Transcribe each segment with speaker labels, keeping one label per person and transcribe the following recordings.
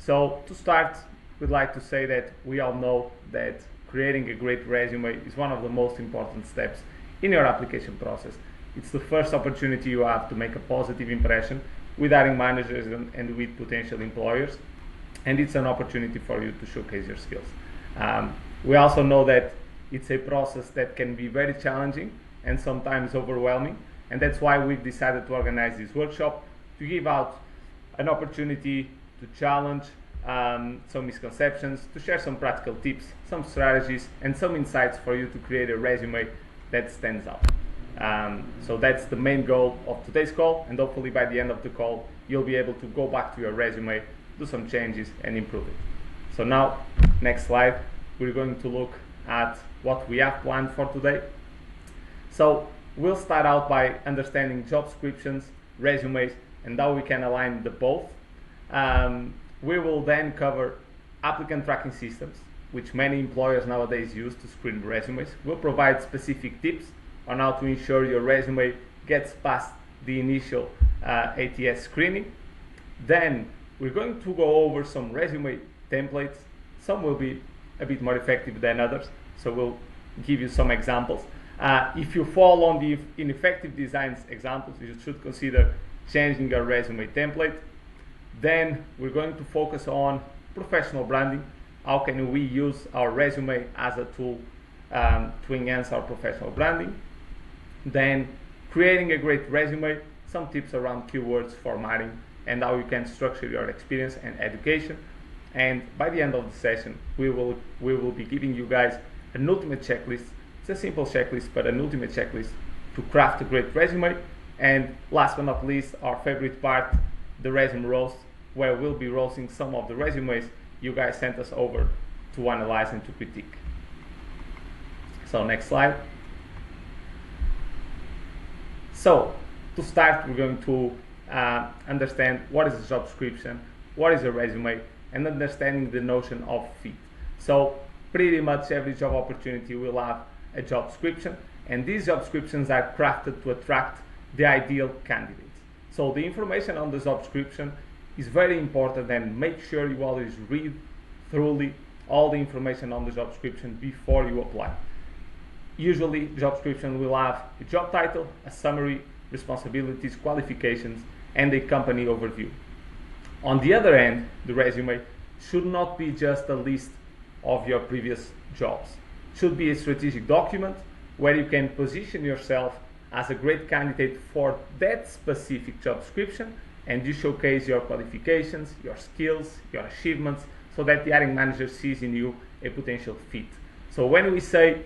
Speaker 1: So to start, we'd like to say that we all know that creating a great resume is one of the most important steps in your application process. It's the first opportunity you have to make a positive impression with hiring managers and with potential employers, and it's an opportunity for you to showcase your skills. We also know that it's a process that can be very challenging and sometimes overwhelming, and that's why we've decided to organize this workshop to give out an opportunity to challenge some misconceptions, to share some practical tips, some strategies, and some insights for you to create a resume that stands out. So that's the main goal of today's call, and hopefully by the end of the call you'll be able to go back to your resume, do some changes, and improve it. So now, next slide, we're going to look at what we have planned for today. So we'll start out by understanding job descriptions, resumes, and how we can align the both. We will then cover applicant tracking systems, which many employers nowadays use to screen resumes. We'll provide specific tips on how to ensure your resume gets past the initial ATS screening. Then we're going to go over some resume templates. Some will be a bit more effective than others, so we'll give you some examples. If you fall on the ineffective designs examples, you should consider changing your resume template. Then we're going to focus on professional branding. How can we use our resume as a tool to enhance our professional branding? Then creating a great resume, some tips around keywords, formatting, and how you can structure your experience and education. And by the end of the session, we will be giving you guys an ultimate checklist. It's a simple checklist, but an ultimate checklist to craft a great resume. And last but not least, our favorite part, the resume roast, where we'll be roasting some of the resumes you guys sent us over to analyze and to critique. So next slide. So to start, we're going to understand what is a job description, what is a resume, and understanding the notion of fit. So pretty much every job opportunity will have a job description, and these job descriptions are crafted to attract the ideal candidates. So the information on the job description is very important, and make sure you always read thoroughly all the information on the job description before you apply. Usually, job description will have a job title, a summary, responsibilities, qualifications, and a company overview. On the other hand, the resume should not be just a list of your previous jobs. It should be a strategic document where you can position yourself as a great candidate for that specific job description, and you showcase your qualifications, your skills, your achievements, so that the hiring manager sees in you a potential fit. So when we say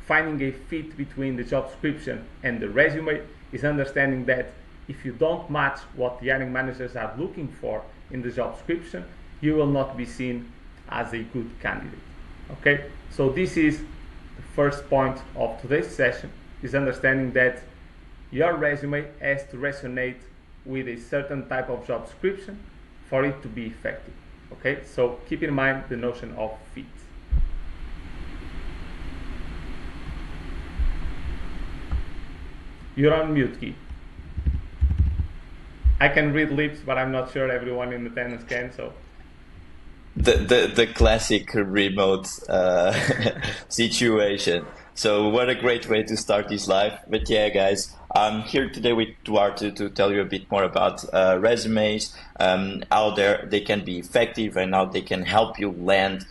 Speaker 1: finding a fit between the job description and the resume, is understanding that if you don't match what the hiring managers are looking for in the job description, you will not be seen as a good candidate. Okay, so this is the first point of today's session, is understanding that your resume has to resonate with a certain type of job description for it to be effective. Okay, so keep in mind the notion of fit. You're on mute, Key. I can read lips, but I'm not sure everyone in attendance can, so.
Speaker 2: The classic remote situation. So what a great way to start this live. But yeah, guys, I'm here today with Duarte to tell you a bit more about resumes, how they can be effective and how they can help you land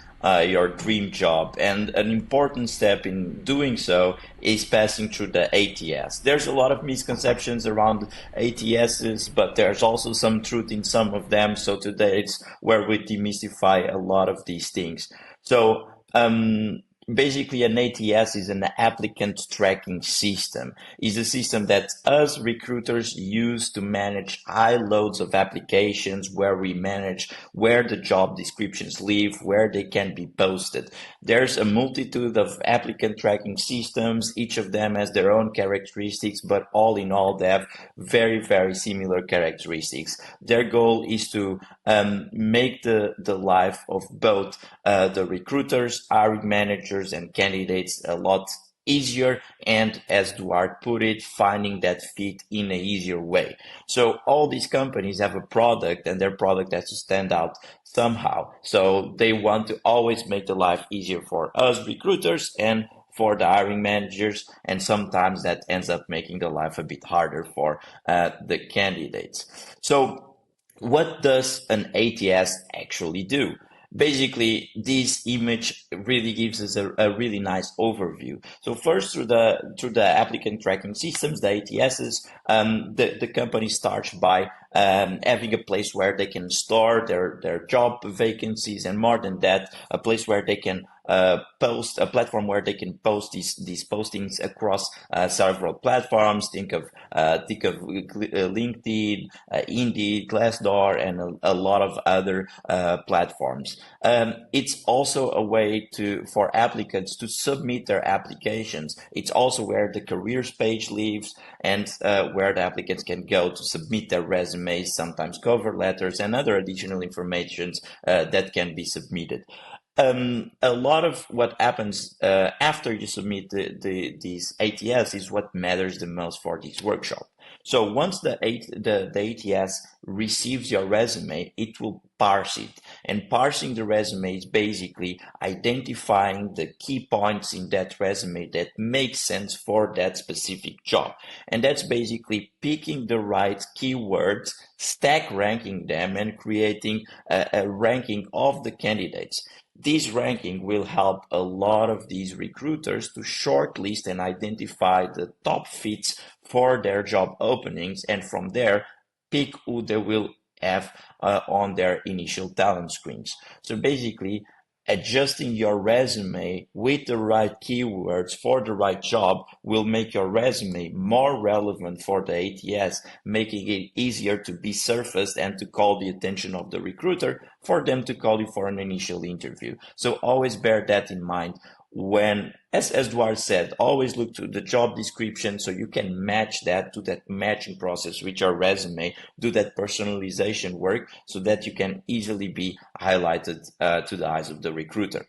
Speaker 2: your dream job. And an important step in doing so is passing through the ATS. There's a lot of misconceptions around ATSs, but there's also some truth in some of them. So today it's where we demystify a lot of these things. So basically, an ATS is an applicant tracking system. It's a system that us recruiters use to manage high loads of applications, where we manage where the job descriptions live, where they can be posted. There's a multitude of applicant tracking systems. Each of them has their own characteristics, but all in all, they have very, very similar characteristics. Their goal is to make the life of both the recruiters, hiring managers, and candidates a lot easier, and as Duarte put it, finding that fit in an easier way. So all these companies have a product, and their product has to stand out somehow. So they want to always make the life easier for us recruiters and for the hiring managers, and sometimes that ends up making the life a bit harder for the candidates. So what does an ATS actually do? Basically, this image really gives us a really nice overview. So first, through the applicant tracking systems, the ATSs, the company starts by having a place where they can store their job vacancies, and more than that, a place where they can post, a platform where they can post these postings across several platforms. Think of LinkedIn, Indeed, Glassdoor, and a lot of other platforms. It's also a way for applicants to submit their applications. It's also where the careers page lives, and where the applicants can go to submit their resumes, sometimes cover letters, and other additional information that can be submitted. A lot of what happens after you submit these ATS is what matters the most for this workshop. So once the ATS receives your resume, it will parse it. And parsing the resume is basically identifying the key points in that resume that make sense for that specific job. And that's basically picking the right keywords, stack ranking them, and creating a ranking of the candidates. This ranking will help a lot of these recruiters to shortlist and identify the top fits for their job openings, and from there, pick who they will have on their initial talent screens. So basically, adjusting your resume with the right keywords for the right job will make your resume more relevant for the ATS, making it easier to be surfaced and to call the attention of the recruiter for them to call you for an initial interview. So always bear that in mind when, as Duarte said, always look to the job description so you can match that to that matching process with your resume, do that personalization work so that you can easily be highlighted to the eyes of the recruiter.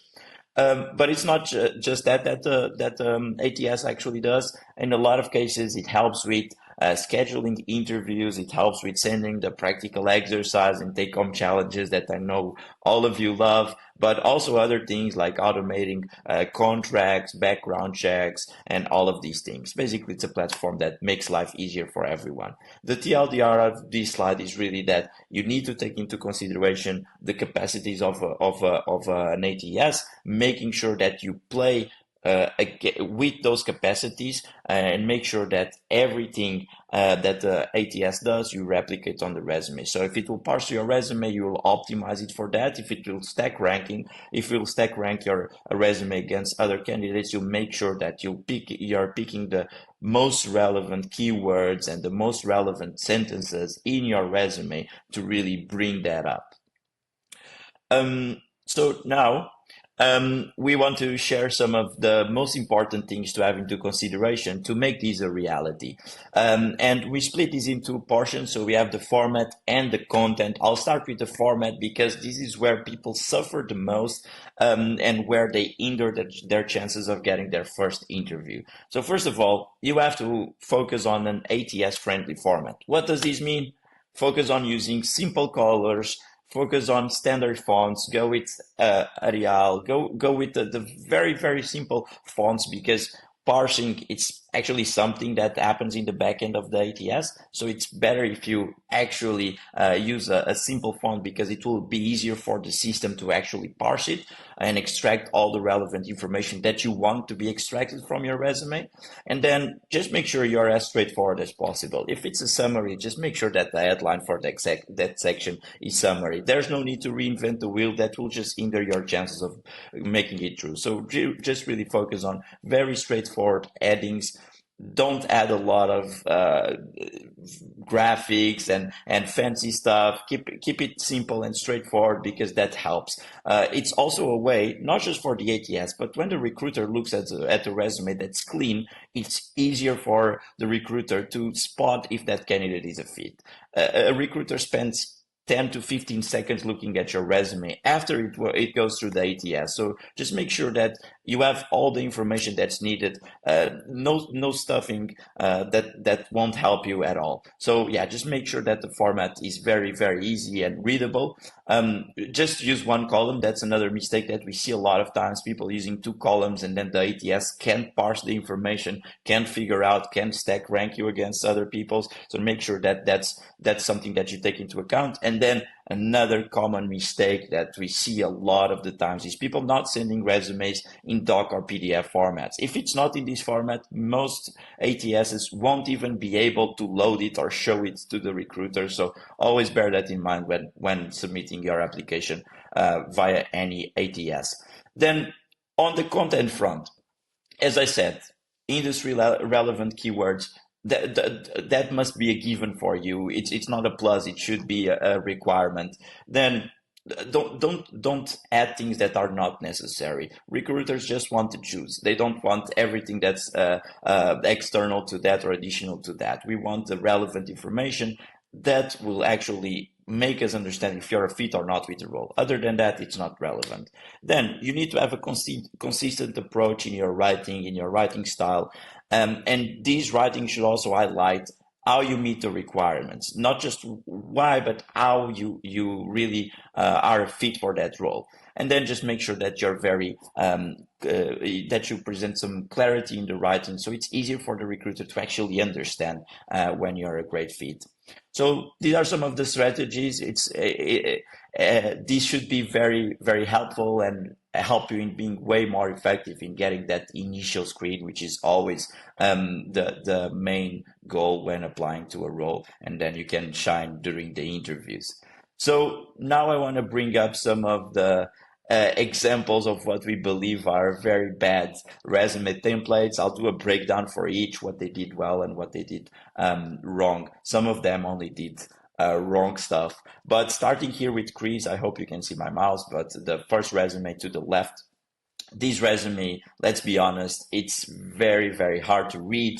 Speaker 2: But it's not just that ATS actually does. In a lot of cases, it helps with scheduling interviews. It helps with sending the practical exercise and take-home challenges that I know all of you love, but also other things like automating contracts, background checks, and all of these things. Basically, it's a platform that makes life easier for everyone. The TLDR of this slide is really that you need to take into consideration the capacities of an ATS, making sure that you play with those capacities and make sure that everything that the ATS does, you replicate on the resume. So if it will parse your resume, you will optimize it for that. If it will stack ranking, if it will stack rank your resume against other candidates, you'll make sure that you're picking the most relevant keywords and the most relevant sentences in your resume to really bring that up. So now, we want to share some of the most important things to have into consideration to make this a reality. And we split this into portions. So we have the format and the content. I'll start with the format because this is where people suffer the most and where they hinder their chances of getting their first interview. So first of all, you have to focus on an ATS-friendly format. What does this mean? Focus on using simple colors, focus on standard fonts, go with Arial, go with the very, very simple fonts, because parsing, it's actually something that happens in the back end of the ATS. So it's better if you actually use a simple font, because it will be easier for the system to actually parse it and extract all the relevant information that you want to be extracted from your resume. And then just make sure you're as straightforward as possible. If it's a summary, just make sure that the headline for that section is summary. There's no need to reinvent the wheel. That will just hinder your chances of making it through. So just really focus on very straightforward headings. Don't add a lot of graphics and fancy stuff. Keep it simple and straightforward, because that helps. It's also a way, not just for the ATS, but when the recruiter looks at the resume that's clean, it's easier for the recruiter to spot if that candidate is a fit. A recruiter spends 10 to 15 seconds looking at your resume after it goes through the ATS. So just make sure that you have all the information that's needed. No stuffing that won't help you at all. So yeah, just make sure that the format is very, very easy and readable. Just use one column. That's another mistake that we see a lot of times, people using two columns, and then the ATS can't parse the information, can't figure out, can't stack rank you against other people's. So make sure that that's something that you take into account. And then another common mistake that we see a lot of the times is people not sending resumes in doc or PDF formats. If it's not in this format, most ATSs won't even be able to load it or show it to the recruiter. So always bear that in mind when submitting your application via any ATS. Then on the content front, as I said, industry relevant keywords, that must be a given for you. It's not a plus, it should be a requirement. Then don't add things that are not necessary. Recruiters just want to choose. They don't want everything that's external to that or additional to that. We want the relevant information that will actually make us understand if you're a fit or not with the role. Other than that, it's not relevant. Then you need to have a consistent approach in your writing style. And this writing should also highlight how you meet the requirements, not just why, but how you really are fit for that role. And then just make sure that you're very that you present some clarity in the writing, so it's easier for the recruiter to actually understand when you're a great fit. So these are some of the strategies. These should be very, very helpful and help you in being way more effective in getting that initial screen, which is always the main goal when applying to a role, and then you can shine during the interviews. So now I want to bring up some of the examples of what we believe are very bad resume templates. I'll do a breakdown for each, what they did well and what they did wrong. Some of them only did wrong stuff. But starting here with Chris, I hope you can see my mouse, but the first resume to the left, this resume, let's be honest, it's very, very hard to read.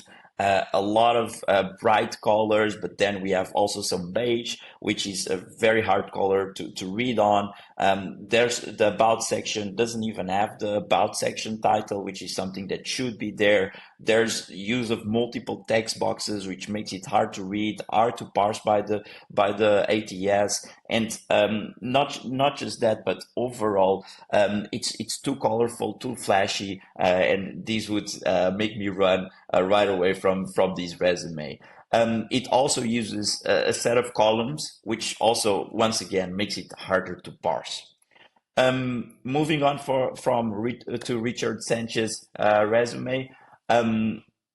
Speaker 2: A lot of bright colors, but then we have also some beige, which is a very hard color to read on. There's the about section, doesn't even have the about section title, which is something that should be there. There's use of multiple text boxes, which makes it hard to read, hard to parse by the ATS, and not just that, but overall, it's too colorful, too flashy, and this would make me run right away from this resume. It also uses a set of columns, which also, once again, makes it harder to parse. Moving on to Richard Sanchez's resume.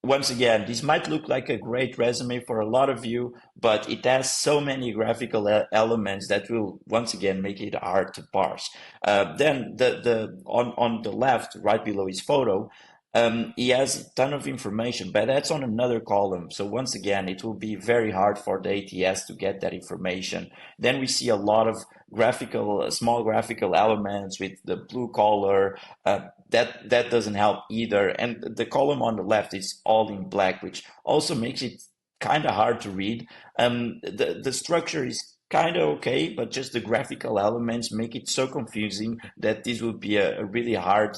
Speaker 2: Once again, this might look like a great resume for a lot of you, but it has so many graphical elements that will once again make it hard to parse. Then on the left, right below his photo, he has a ton of information, but that's on another column. So once again, it will be very hard for the ATS to get that information. Then we see a lot of small graphical elements with the blue color. That doesn't help either. And the column on the left is all in black, which also makes it kind of hard to read. The structure is kind of okay, but just the graphical elements make it so confusing that this would be a really hard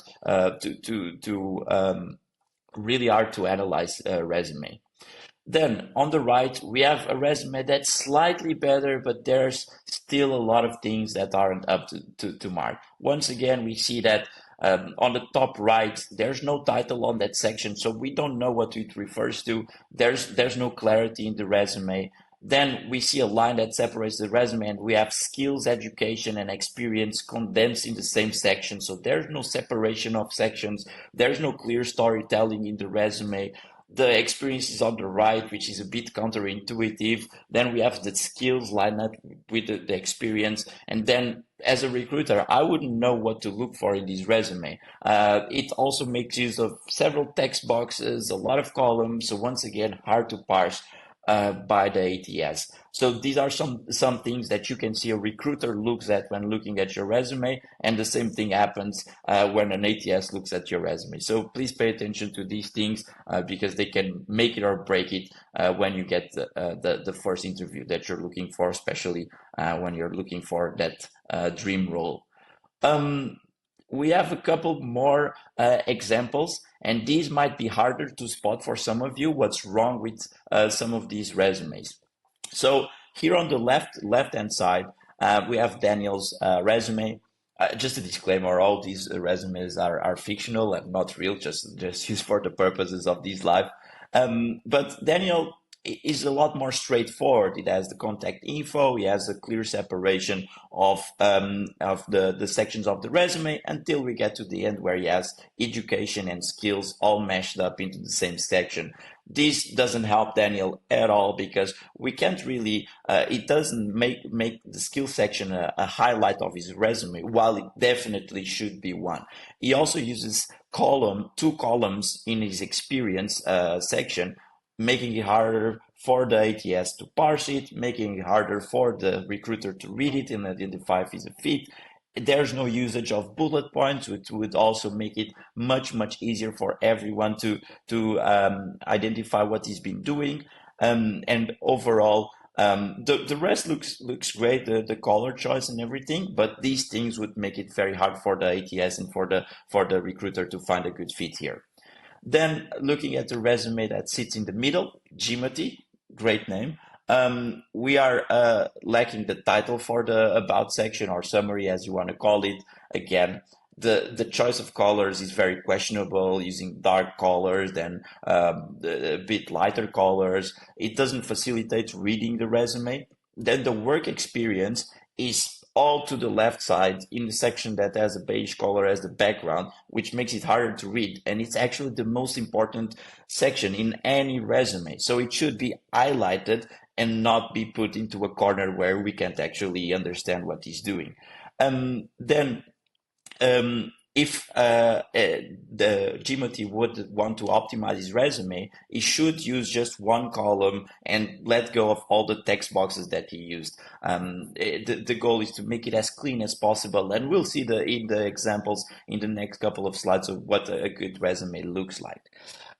Speaker 2: really hard to analyze resume. Then on the right, we have a resume that's slightly better, but there's still a lot of things that aren't up to mark. Once again, we see that on the top right, there's no title on that section, so we don't know what it refers to. There's no clarity in the resume. Then we see a line that separates the resume, and we have skills, education, and experience condensed in the same section. So there's no separation of sections. There's no clear storytelling in the resume. The experience is on the right, which is a bit counterintuitive. Then we have the skills lined up with the experience. And then as a recruiter, I wouldn't know what to look for in this resume. It also makes use of several text boxes, a lot of columns. So once again, hard to parse. by the ATS. So these are some things that you can see a recruiter looks at when looking at your resume, and the same thing happens when an ATS looks at your resume. So please pay attention to these things because they can make it or break it when you get the first interview that you're looking for, especially when you're looking for that dream role. We have a couple more examples, and these might be harder to spot for some of you what's wrong with some of these resumes. So here on the left-hand side, we have Daniel's resume. Just a disclaimer, all these resumes are fictional and not real, just used for the purposes of this live. But Daniel is a lot more straightforward. It has the contact info. He has a clear separation of the sections of the resume until we get to the end where he has education and skills all mashed up into the same section. This doesn't help Daniel at all because we can't really, it doesn't make the skill section a highlight of his resume, while it definitely should be one. He also uses two columns in his experience section, making it harder for the ATS to parse it, making it harder for the recruiter to read it and identify if it's a fit. There's no usage of bullet points, which would also make it much easier for everyone to identify what he's been doing. And overall, the rest looks great, the color choice and everything, but these things would make it very hard for the ATS and for the recruiter to find a good fit here. Then looking at the resume that sits in the middle, Jimothy, great name. We are lacking the title for the about section or summary, as you want to call it. Again, the choice of colors is very questionable, using dark colors than a bit lighter colors. It doesn't facilitate reading the resume. Then the work experience is all to the left side in the section that has a beige color as the background, which makes it harder to read. And it's actually the most important section in any resume. So it should be highlighted and not be put into a corner where we can't actually understand what he's doing. If the Jimothy would want to optimize his resume, he should use just one column and let go of all the text boxes that he used. The goal is to make it as clean as possible, and we'll see in the examples in the next couple of slides of what a good resume looks like.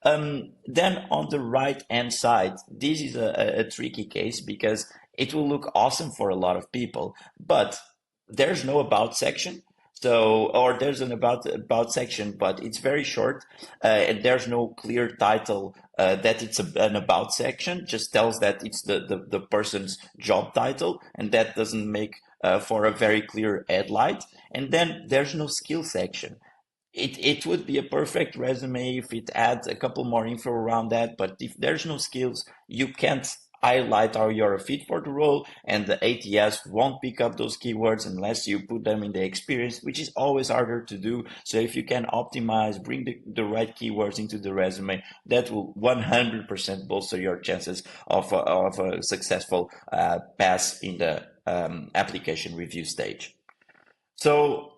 Speaker 2: Then on the right hand side, this is a tricky case because it will look awesome for a lot of people, but there's no about section. Or there's an about section, but it's very short, and there's no clear title that it's an about section. Just tells that it's the person's job title, and that doesn't make for a very clear headlight. And then there's no skill section. It would be a perfect resume if it adds a couple more info around that, but if there's no skills, you can't highlight how you're a fit for the role, and the ATS won't pick up those keywords unless you put them in the experience, which is always harder to do. So if you can optimize, bring the right keywords into the resume, that will 100% bolster your chances of a successful pass in the application review stage. So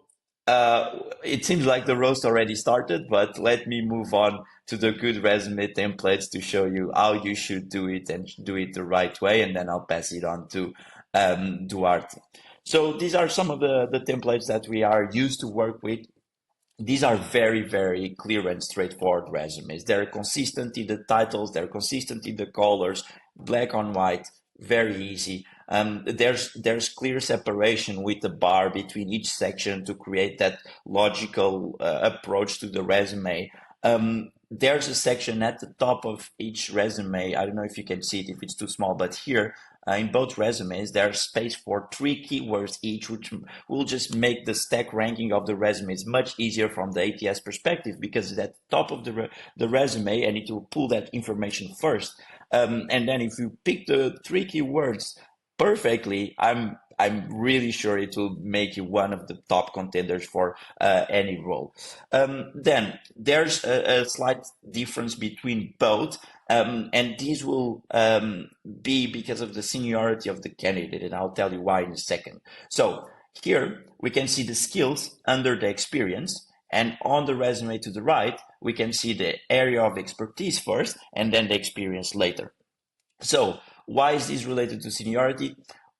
Speaker 2: it seems like the roast already started, but let me move on to the good resume templates to show you how you should do it and do it the right way, and then I'll pass it on to Duarte. So these are some of the templates that we are used to work with. These are very, very clear and straightforward resumes. They're consistent in the titles, they're consistent in the colors, black on white, very easy. There's clear separation with the bar between each section to create that logical approach to the resume. There's a section at the top of each resume. I don't know if you can see it if it's too small, but here in both resumes, there's space for 3 keywords each, which will just make the stack ranking of the resumes much easier from the ATS perspective, because it's at the top of the resume and it will pull that information first. And then if you pick the 3 keywords perfectly, I'm really sure it will make you one of the top contenders for any role. Then there's a slight difference between both, and these will be because of the seniority of the candidate, and I'll tell you why in a second. So here we can see the skills under the experience, and on the resume to the right, we can see the area of expertise first and then the experience later. So why is this related to seniority?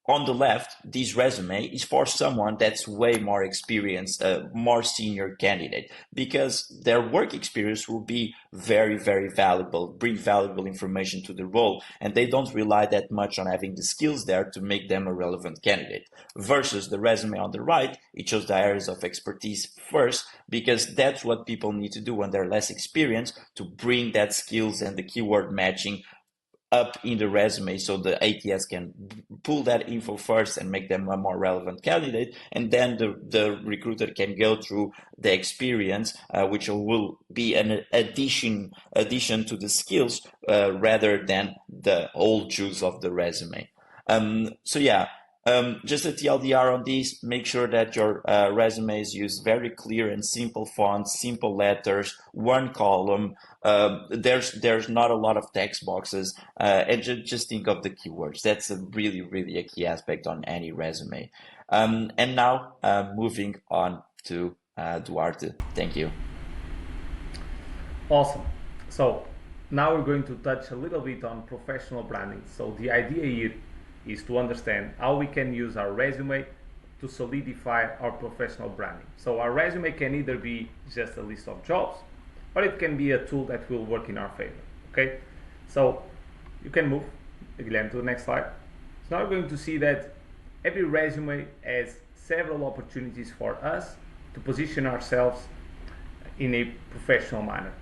Speaker 2: On the left, this resume is for someone that's way more experienced, more senior candidate, because their work experience will be very, very valuable, bring valuable information to the role, and they don't rely that much on having the skills there to make them a relevant candidate. Versus the resume on the right, it shows the areas of expertise first, because that's what people need to do when they're less experienced to bring that skills and the keyword matching up in the resume so the ATS can pull that info first and make them a more relevant candidate. And then the recruiter can go through the experience, which will be an addition to the skills rather than the whole juice of the resume. So yeah, just a TLDR on this, make sure that your resumes use very clear and simple fonts, simple letters, one column. There's not a lot of text boxes, and just think of the keywords. That's a really a key aspect on any resume. And now moving on to Duarte. Thank you.
Speaker 1: Awesome. So now we're going to touch a little bit on professional branding. So the idea here is to understand how we can use our resume to solidify our professional branding. So our resume can either be just a list of jobs, or it can be a tool that will work in our favor. Okay, so you can move, Guilherme, to the next slide. So now we're going to see that every resume has several opportunities for us to position ourselves in a professional manner.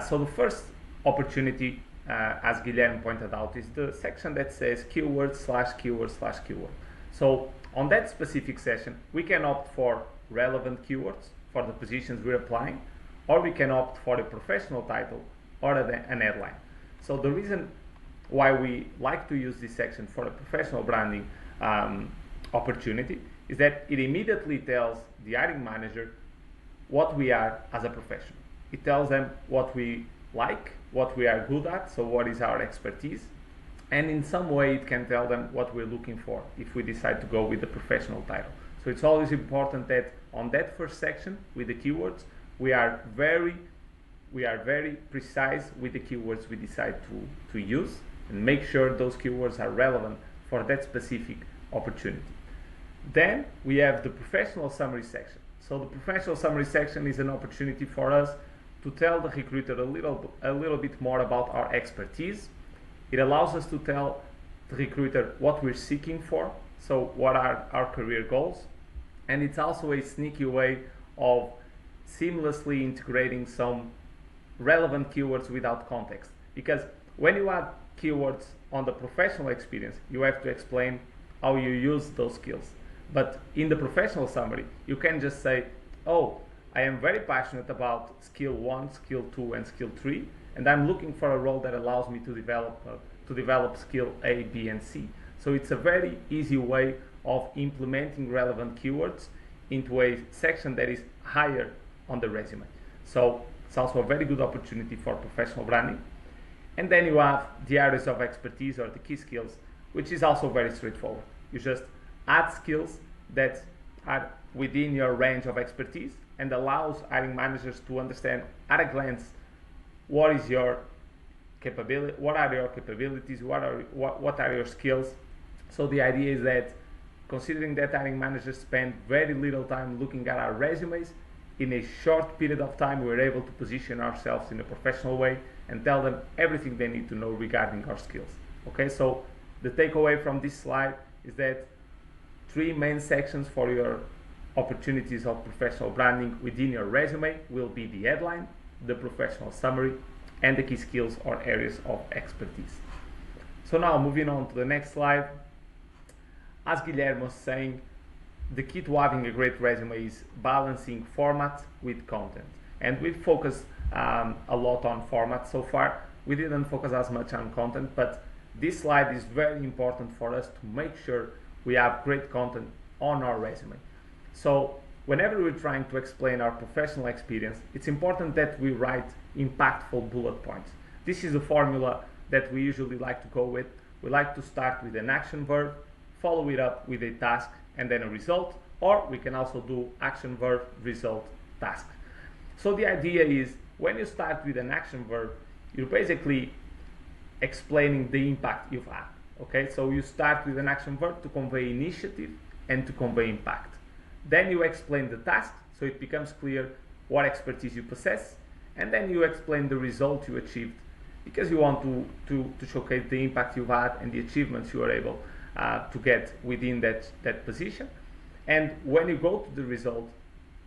Speaker 1: So the first opportunity, as Guilherme pointed out, is the section that says keyword/keyword/keyword. So on that specific section, we can opt for relevant keywords for the positions we're applying, or we can opt for a professional title or an headline. So the reason why we like to use this section for a professional branding opportunity is that it immediately tells the hiring manager what we are as a professional. It tells them what we like, what we are good at, so what is our expertise, and in some way it can tell them what we're looking for if we decide to go with the professional title. So it's always important that on that first section with the keywords, we are very precise with the keywords we decide to use, and make sure those keywords are relevant for that specific opportunity. Then we have the professional summary section. So the professional summary section is an opportunity for us to tell the recruiter a little bit more about our expertise. It allows us to tell the recruiter what we're seeking for, so what are our career goals, and it's also a sneaky way of seamlessly integrating some relevant keywords without context. Because when you add keywords on the professional experience, you have to explain how you use those skills. But in the professional summary, you can just say, oh, I am very passionate about skill 1, skill 2, and skill 3, and I'm looking for a role that allows me to develop skill A, B, and C. So it's a very easy way of implementing relevant keywords into a section that is higher on the resume. So it's also a very good opportunity for professional branding. And then you have the areas of expertise or the key skills, which is also very straightforward. You just add skills that are within your range of expertise and allows hiring managers to understand at a glance what is your capability, what are your capabilities, what are your skills. So the idea is that, considering that hiring managers spend very little time looking at our resumes, in a short period of time we're able to position ourselves in a professional way and tell them everything they need to know regarding our skills. Okay, so the takeaway from this slide is that 3 main sections for your opportunities of professional branding within your resume will be the headline, the professional summary, and the key skills or areas of expertise. So now moving on to the next slide. As Guilherme was saying, the key to having a great resume is balancing format with content. And we've focused a lot on format so far. We didn't focus as much on content, but this slide is very important for us to make sure we have great content on our resume. So whenever we're trying to explain our professional experience, it's important that we write impactful bullet points. This is a formula that we usually like to go with. We like to start with an action verb, follow it up with a task, and then a result, or we can also do action verb, result, task. So the idea is, when you start with an action verb, you're basically explaining the impact you've had. Okay, so you start with an action verb to convey initiative and to convey impact. Then you explain the task, so it becomes clear what expertise you possess, and then you explain the result you achieved, because you want to showcase the impact you've had and the achievements you are able to get within that position. And when you go to the result,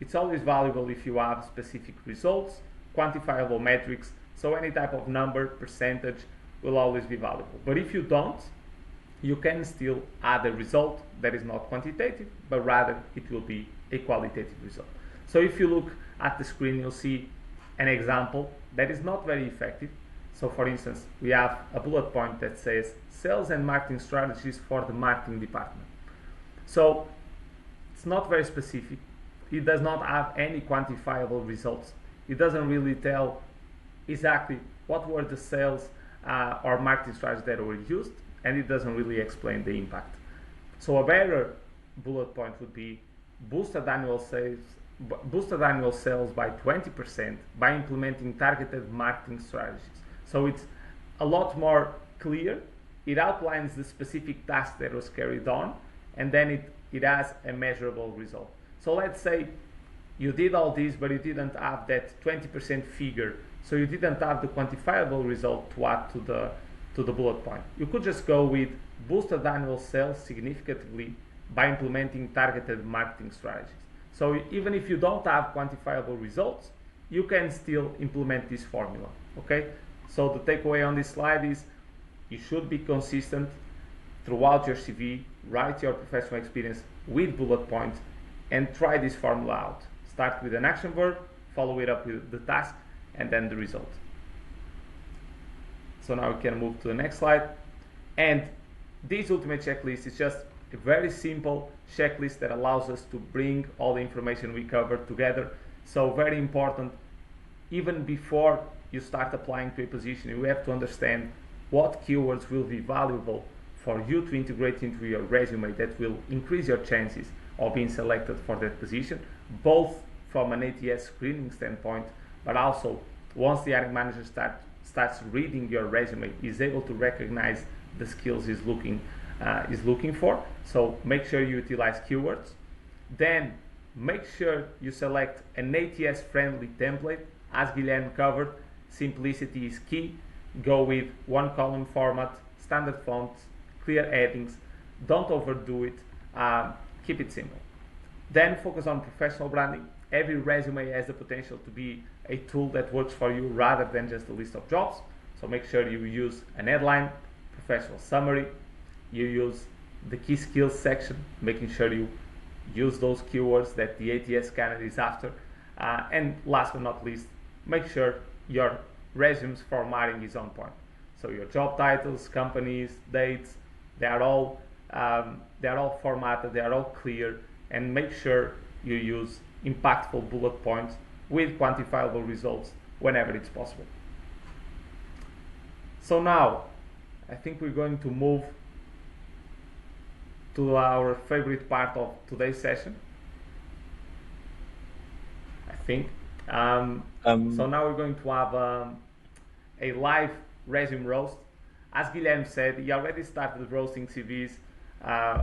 Speaker 1: it's always valuable if you have specific results, quantifiable metrics, so any type of number, percentage will always be valuable. But if you don't, you can still add a result that is not quantitative, but rather it will be a qualitative result. So if you look at the screen, you'll see an example that is not very effective. So for instance, we have a bullet point that says sales and marketing strategies for the marketing department. So it's not very specific. It does not have any quantifiable results. It doesn't really tell exactly what were the sales or marketing strategies that were used, and it doesn't really explain the impact. So a better bullet point would be boosted annual sales by 20% by implementing targeted marketing strategies. So it's a lot more clear. It outlines the specific task that was carried on, and then it has a measurable result. So let's say you did all this, but you didn't have that 20% figure. So you didn't have the quantifiable result to add to the bullet point. You could just go with boosted annual sales significantly by implementing targeted marketing strategies. So even if you don't have quantifiable results, you can still implement this formula, okay? So the takeaway on this slide is you should be consistent throughout your CV, write your professional experience with bullet points, and try this formula out. Start with an action verb, follow it up with the task, and then the result. So now we can move to the next slide. And this ultimate checklist is just a very simple checklist that allows us to bring all the information we covered together. So very important, even before you start applying to a position, you have to understand what keywords will be valuable for you to integrate into your resume that will increase your chances of being selected for that position, both from an ATS screening standpoint, but also once the hiring manager starts reading your resume, is able to recognize the skills he's looking for. So make sure you utilize keywords. Then make sure you select an ATS friendly template. As Guilherme covered, simplicity is key. Go with one column format, standard fonts, clear headings. Don't overdo it. Keep it simple. Then focus on professional branding. Every resume has the potential to be a tool that works for you rather than just a list of jobs. So make sure you use an headline, professional summary. You use the key skills section, making sure you use those keywords that the ATS candidate is after. And last but not least, make sure your resume's formatting is on point. So your job titles, companies, dates, they are all formatted, they are all clear, and make sure you use impactful bullet points with quantifiable results whenever it's possible. So now, I think we're going to move to our favorite part of today's session. I think. So now we're going to have a live resume roast. As Guilherme said, he already started roasting CVs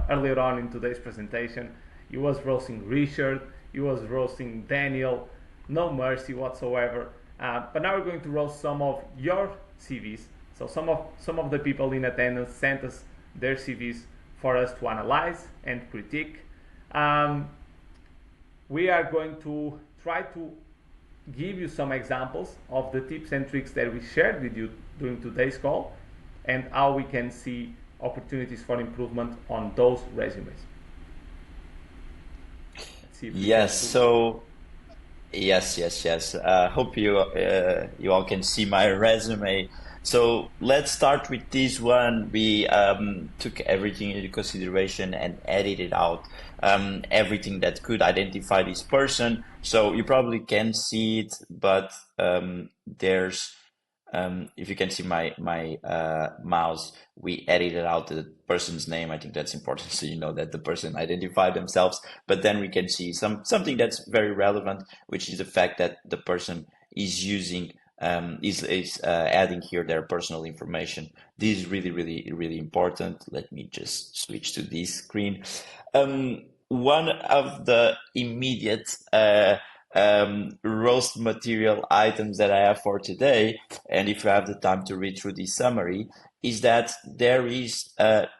Speaker 1: earlier on in today's presentation. He was roasting Richard, he was roasting Daniel, no mercy whatsoever. But now we're going to roast some of your CVs. So some of the people in attendance sent us their CVs for us to analyze and critique. We are going to try to give you some examples of the tips and tricks that we shared with you during today's call and how we can see opportunities for improvement on those resumes.
Speaker 2: Yes, so yes. Hope you all can see my resume. So let's start with this one. We took everything into consideration and edited out everything that could identify this person. So you probably can see it, but there's if you can see my mouse, we edited out the person's name. I think that's important, so you know that the person identified themselves. But then we can see something that's very relevant, which is the fact that the person is using adding here their personal information. This is really, really, really important. Let me just switch to this screen. One of the immediate roast material items that I have for today, and if you have the time to read through this summary, is that there is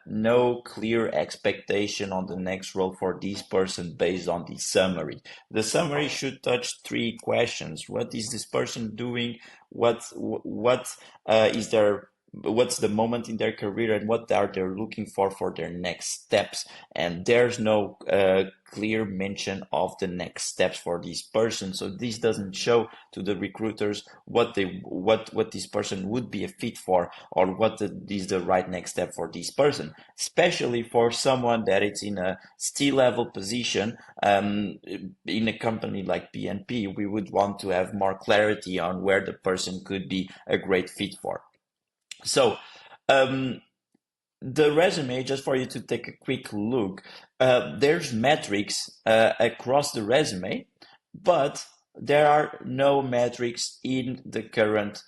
Speaker 2: no clear expectation on the next role for this person based on the summary. The summary should touch three questions. What is this person doing? What is their what's the moment in their career, and what are they looking for their next steps? And there's no clear mention of the next steps for this person, so this doesn't show to the recruiters what this person would be a fit for, or what is the right next step for this person, especially for someone that is in a C-level position. In a company like BNP, we would want to have more clarity on where the person could be a great fit for. So the resume, just for you to take a quick look, there's metrics across the resume, but there are no metrics in the current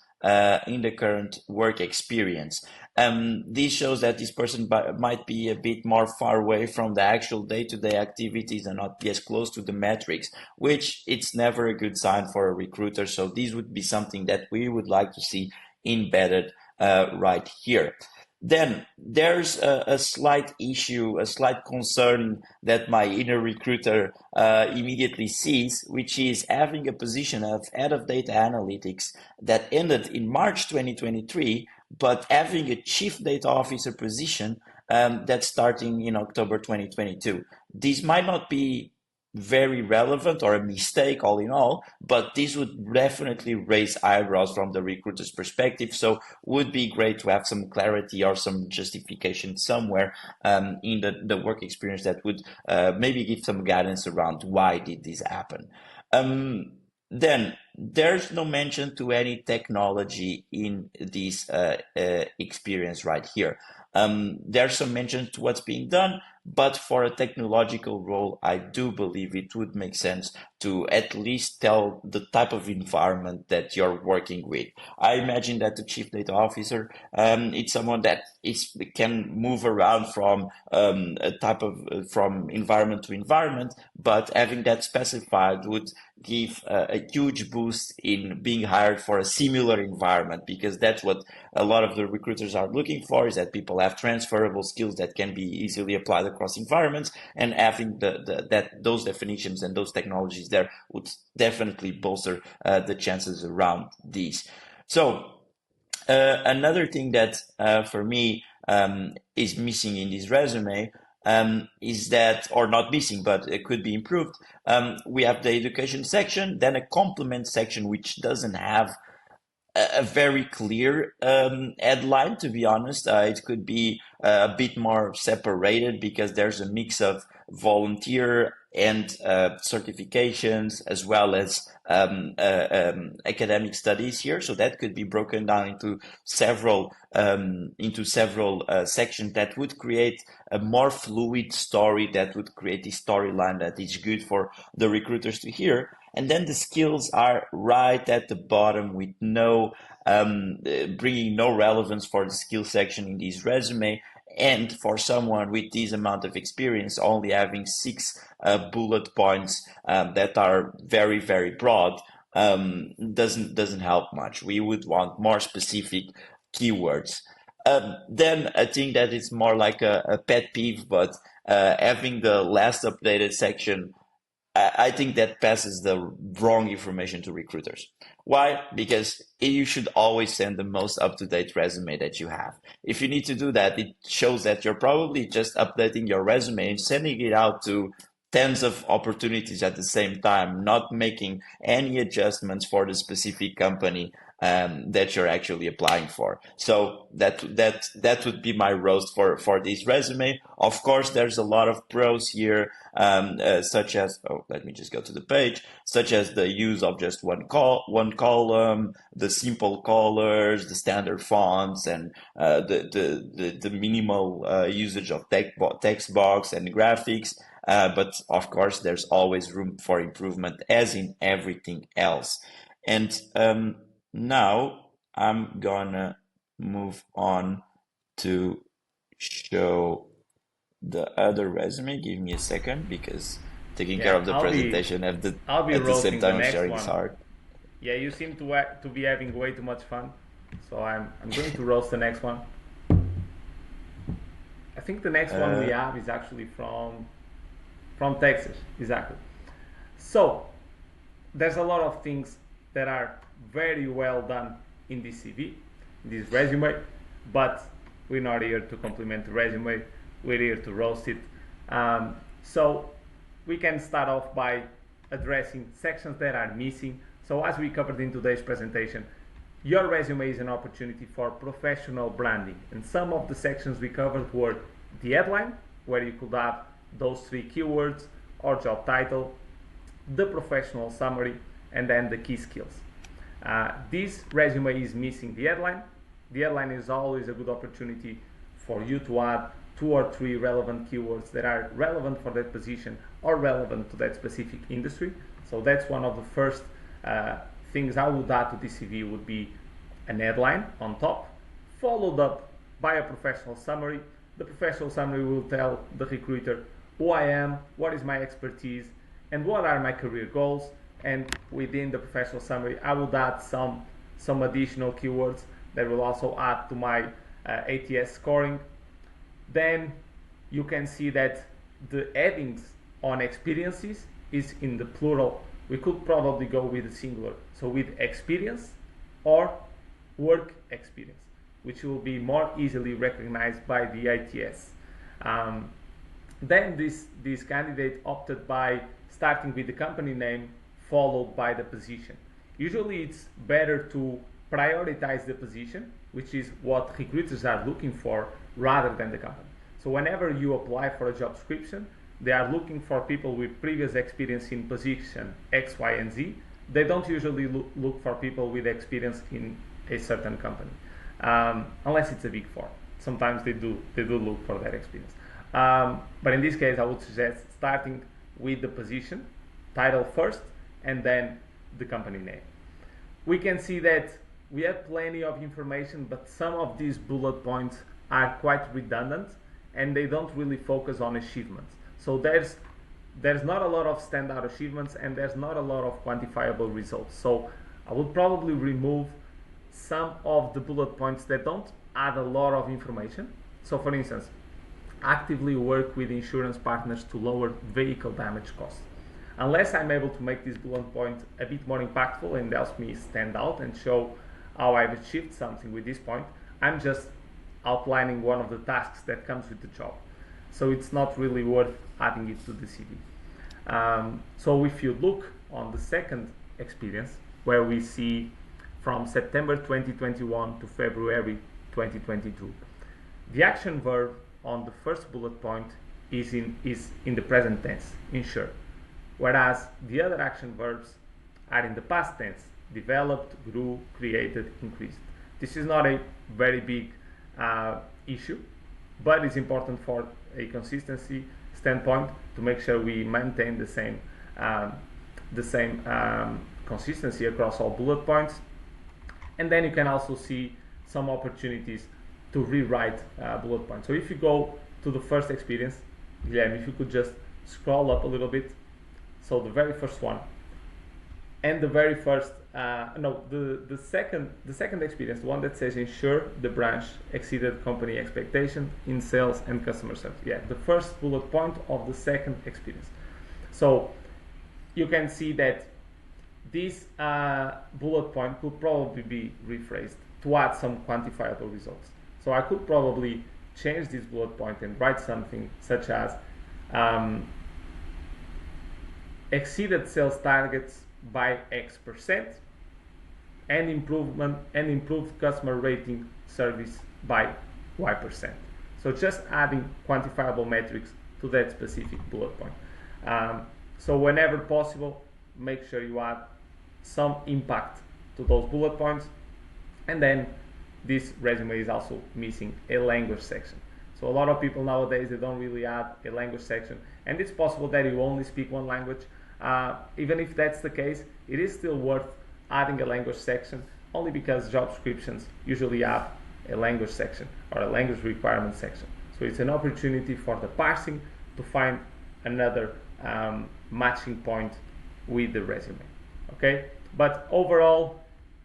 Speaker 2: work experience. This shows that this person might be a bit more far away from the actual day-to-day activities and not be as close to the metrics, which it's never a good sign for a recruiter. So this would be something that we would like to see embedded right here. Then there's a slight issue, a slight concern that my inner recruiter immediately sees, which is having a position of head of data analytics that ended in March 2023, but having a chief data officer position that's starting in October 2022. This might not be very relevant or a mistake all in all, but this would definitely raise eyebrows from the recruiter's perspective. So would be great to have some clarity or some justification somewhere in the work experience that would maybe give some guidance around why did this happen. Then there's no mention to any technology in this experience right here. There's some mention to what's being done, but for a technological role, I do believe it would make sense to at least tell the type of environment that you're working with. I imagine that the chief data officer, it's someone that can move around from from environment to environment, but having that specified would give a huge boost in being hired for a similar environment, because that's what a lot of the recruiters are looking for, is that people have transferable skills that can be easily applied across environments, and having those definitions and those technologies there would definitely bolster the chances around these. So another thing that for me is missing in this resume is that, or not missing, but it could be improved. We have the education section, then a complement section, which doesn't have a very clear headline, to be honest. It could be a bit more separated, because there's a mix of volunteer and certifications, as well as academic studies here. So that could be broken down into several sections that would create a more fluid story, that would create a storyline that is good for the recruiters to hear. And then the skills are right at the bottom, with bringing no relevance for the skill section in this resume. And for someone with this amount of experience, only having 6 bullet points that are very, very broad doesn't help much. We would want more specific keywords. Then I think that it's more like a pet peeve, but having the last updated section, I think that passes the wrong information to recruiters. Why? Because you should always send the most up-to-date resume that you have. If you need to do that, it shows that you're probably just updating your resume and sending it out to tens of opportunities at the same time, not making any adjustments for the specific company that you're actually applying for. So that would be my roast for this resume. Of course, there's a lot of pros here, such as, let me just go to the page, such as the use of just one column, the simple colors, the standard fonts, and the minimal usage of text box and graphics. But of course, there's always room for improvement, as in everything else. And Now I'm gonna move on to show the other resume. Give me a second because taking care
Speaker 1: Yeah,
Speaker 2: of the presentation
Speaker 1: I'll be
Speaker 2: at the same
Speaker 1: roasting the
Speaker 2: time of
Speaker 1: next
Speaker 2: sharing is
Speaker 1: one.
Speaker 2: hard.
Speaker 1: Yeah, you seem to be having way too much fun, so I'm going to roast the next one. I think the next one we
Speaker 2: Uh,
Speaker 1: have is actually from Texas, exactly. So there's a lot of things that are very well done in this CV, in this resume, but we're not here to compliment the resume. We're here to roast it. So we can start off by addressing sections that are missing. So as we covered in today's presentation, your resume is an opportunity for professional branding. And some of the sections we covered were the headline, where you could have those three keywords or job title, the professional summary, and then the key skills. This resume is missing the headline. The headline is always a good opportunity for you to add 2 or 3 relevant keywords that are relevant for that position or relevant to that specific industry. So that's one of the first things I would add to this CV would be an headline on top, followed up by a professional summary. The professional summary will tell the recruiter who I am, what is my expertise, and what are my career goals. And within the professional summary, I will add some additional keywords that will also add to my ATS scoring. Then you can see that the headings on experiences is in the plural. We could probably go with the singular, so with experience or work experience, which will be more easily recognized by the ITS. Then this candidate opted by starting with the company name followed by the position. Usually it's better to prioritize the position, which is what recruiters are looking for, rather than the company. So whenever you apply for a job description, they are looking for people with previous experience in position X, Y, and Z. They don't usually look for people with experience in a certain company, unless it's a big four. Sometimes they do look for that experience. But in this case, I would suggest starting with the position, title first, and then the company name. We can see that we have plenty of information, but some of these bullet points are quite redundant and they don't really focus on achievements. So there's not a lot of standout achievements and there's not a lot of quantifiable results. So I would probably remove some of the bullet points that don't add a lot of information. So for instance, actively work with insurance partners to lower vehicle damage costs. Unless I'm able to make this bullet point a bit more impactful and helps me stand out and show how I've achieved something with this point, I'm just outlining one of the tasks that comes with the job. So it's not really worth adding it to the CV. So if you look on the second experience, where we see from September 2021 to February 2022, the action verb on the first bullet point is in the present tense, ensure, whereas the other action verbs are in the past tense, developed, grew, created, increased. This is not a very big issue, but it's important for a consistency standpoint to make sure we maintain the same consistency across all bullet points. And then you can also see some opportunities to rewrite bullet points. So if you go to the first experience, Guilherme, if you could just scroll up a little bit. So the very first one, and the very first, the second experience, the one that says ensure the branch exceeded company expectation in sales and customer service. Yeah, the first bullet point of the second experience. So you can see that this bullet point could probably be rephrased to add some quantifiable results. So I could probably change this bullet point and write something such as exceeded sales targets by X% and improved customer rating service by Y%. So just adding quantifiable metrics to that specific bullet point. So whenever possible, make sure you add some impact to those bullet points. And then this resume is also missing a language section. So a lot of people nowadays, they don't really add a language section, and it's possible that you only speak one language. Even if that's the case, it is still worth adding a language section only because job descriptions usually have a language section or a language requirement section. So it's an opportunity for the parsing to find another matching point with the resume. Okay, but overall,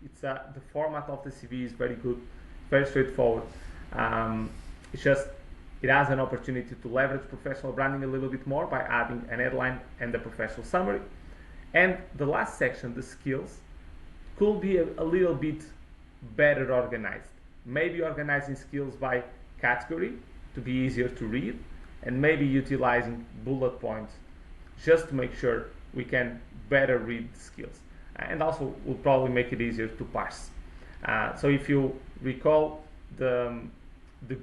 Speaker 1: it's the format of the CV is very good, very straightforward. It's just it has an opportunity to leverage professional branding a little bit more by adding an headline and the professional summary. And the last section, the skills, could be a little bit better organized. Maybe organizing skills by category to be easier to read, and maybe utilizing bullet points just to make sure we can better read the skills. And also will probably make it easier to parse. So if you recall the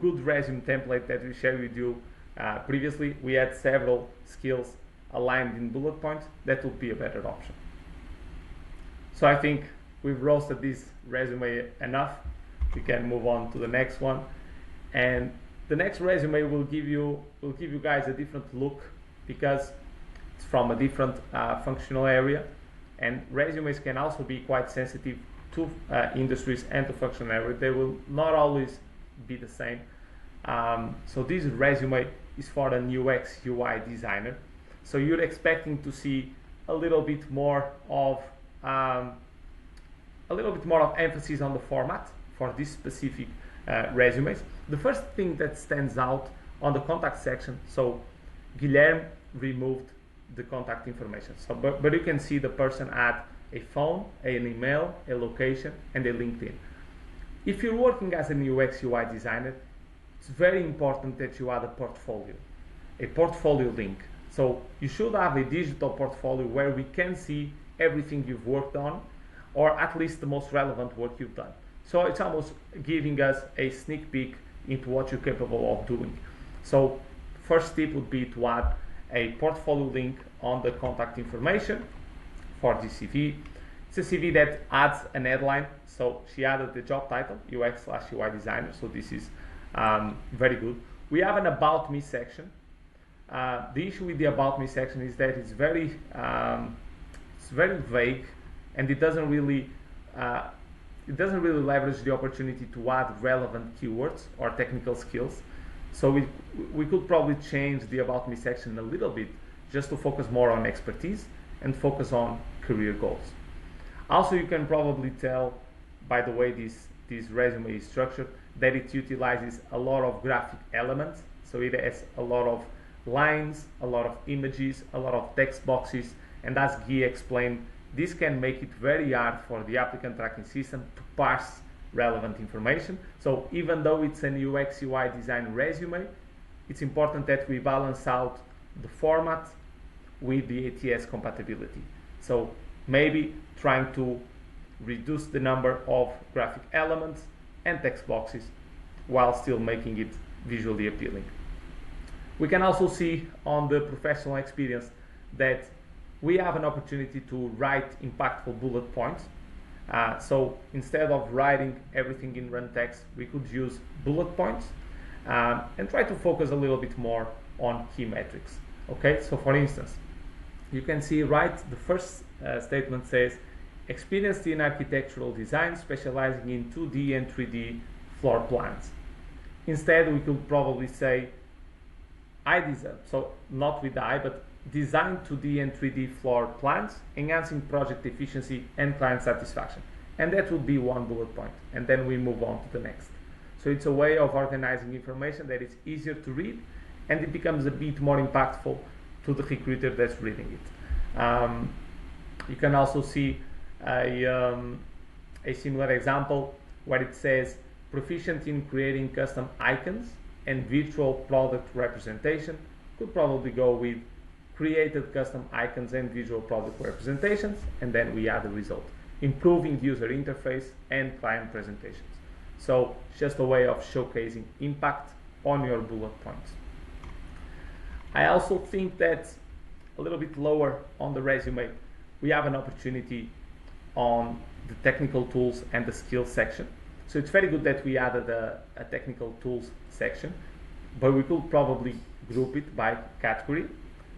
Speaker 1: good resume template that we shared with you previously, we had several skills aligned in bullet points. That would be a better option. So I think we've roasted this resume enough. We can move on to the next one. And the next resume will give you guys a different look because it's from a different functional area. And resumes can also be quite sensitive to industries and to functional areas. They will not always be the same. So this resume is for an UX UI designer. So you're expecting to see a little bit more of emphasis on the format for this specific resumes. The first thing that stands out on the contact section, so Guilherme removed the contact information. So, but you can see the person add a phone, an email, a location, and a LinkedIn. If you're working as an UX UI designer, it's very important that you add a portfolio link. So you should have a digital portfolio where we can see everything you've worked on, or at least the most relevant work you've done. So it's almost giving us a sneak peek into what you're capable of doing. So first tip would be to add a portfolio link on the contact information for the CV. It's a CV that adds an headline. So she added the job title, UX/UI designer. So this is very good. We have an about me section. The issue with the about me section is that it's very vague, and it doesn't really leverage the opportunity to add relevant keywords or technical skills. So we could probably change the about me section a little bit just to focus more on expertise and focus on career goals. Also, you can probably tell by the way this resume is structured that it utilizes a lot of graphic elements. So it has a lot of lines, a lot of images, a lot of text boxes, and as Guy explained, this can make it very hard for the applicant tracking system to parse relevant information. So even though it's an UX UI design resume, it's important that we balance out the format with the ATS compatibility. So maybe trying to reduce the number of graphic elements and text boxes while still making it visually appealing. We can also see on the professional experience that we have an opportunity to write impactful bullet points. So instead of writing everything in run text, we could use bullet points and try to focus a little bit more on key metrics. Okay, so for instance, you can see the first statement says, experienced in architectural design, specializing in 2D and 3D floor plans. Instead, we could probably say, I design, so not with the I, but design 2D and 3D floor plans, enhancing project efficiency and client satisfaction. And that would be one bullet point. And then we move on to the next. So it's a way of organizing information that is easier to read, and it becomes a bit more impactful to the recruiter that's reading it. You can also see a similar example where it says proficient in creating custom icons and virtual product representation. Could probably go with created custom icons and visual product representations, and then we add the result. Improving user interface and client presentations. So it's just a way of showcasing impact on your bullet points. I also think that a little bit lower on the resume, we have an opportunity on the technical tools and the skills section. So it's very good that we added a technical tools section, but we could probably group it by category.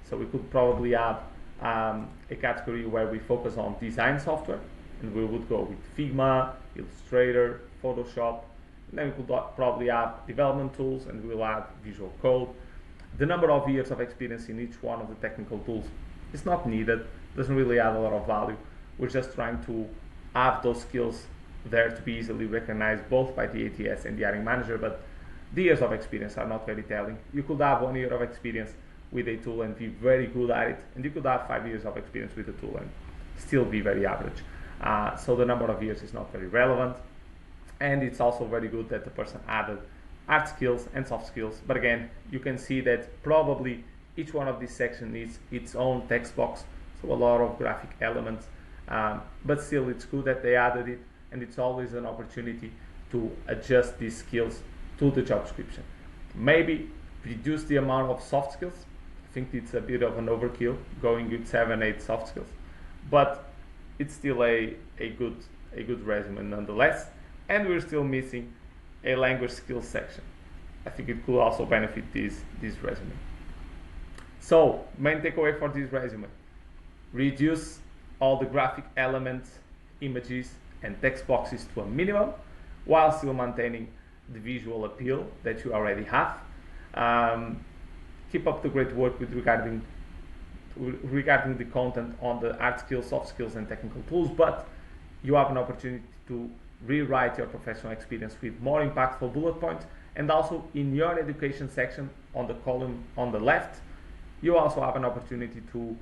Speaker 1: So we could probably have a category where we focus on design software, and we would go with Figma, Illustrator, Photoshop, and then we could probably add development tools, and we'll add Visual Code. The number of years of experience in each one of the technical tools is not needed, doesn't really add a lot of value. We're just trying to have those skills there to be easily recognized both by the ATS and the hiring manager, but the years of experience are not very telling. You could have 1 year of experience with a tool and be very good at it, and you could have 5 years of experience with the tool and still be very average. So the number of years is not very relevant, and it's also very good that the person added hard skills and soft skills. But again, you can see that probably each one of these sections needs its own text box, so a lot of graphic elements, but still it's good that they added it, and it's always an opportunity to adjust these skills to the job description. Maybe reduce the amount of soft skills. I think it's a bit of an overkill going with 7-8 soft skills, but it's still a good resume nonetheless. And we're still missing a language skills section. I think it could also benefit this resume. So main takeaway for this resume: reduce all the graphic elements, images, and text boxes to a minimum, while still maintaining the visual appeal that you already have. Keep up the great work with regarding the content on the hard skills, soft skills, and technical tools, but you have an opportunity to rewrite your professional experience with more impactful bullet points. And also in your education section on the column on the left, you also have an opportunity to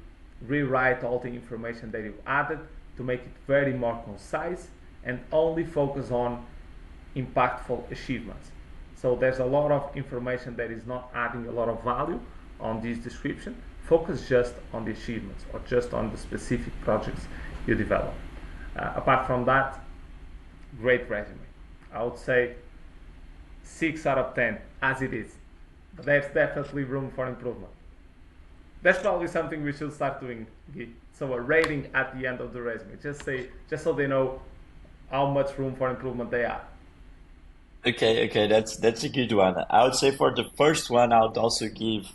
Speaker 1: rewrite all the information that you've added to make it very more concise and only focus on impactful achievements. So there's a lot of information that is not adding a lot of value on this description. Focus just on the achievements or just on the specific projects you develop. Apart from that, great resume. I would say 6 out of 10 as it is, but there's definitely room for improvement. That's probably something we should start doing, Guy. So a rating at the end of the resume, just so they know how much room for improvement they have.
Speaker 2: Okay, that's a good one. I would say for the first one, I would also give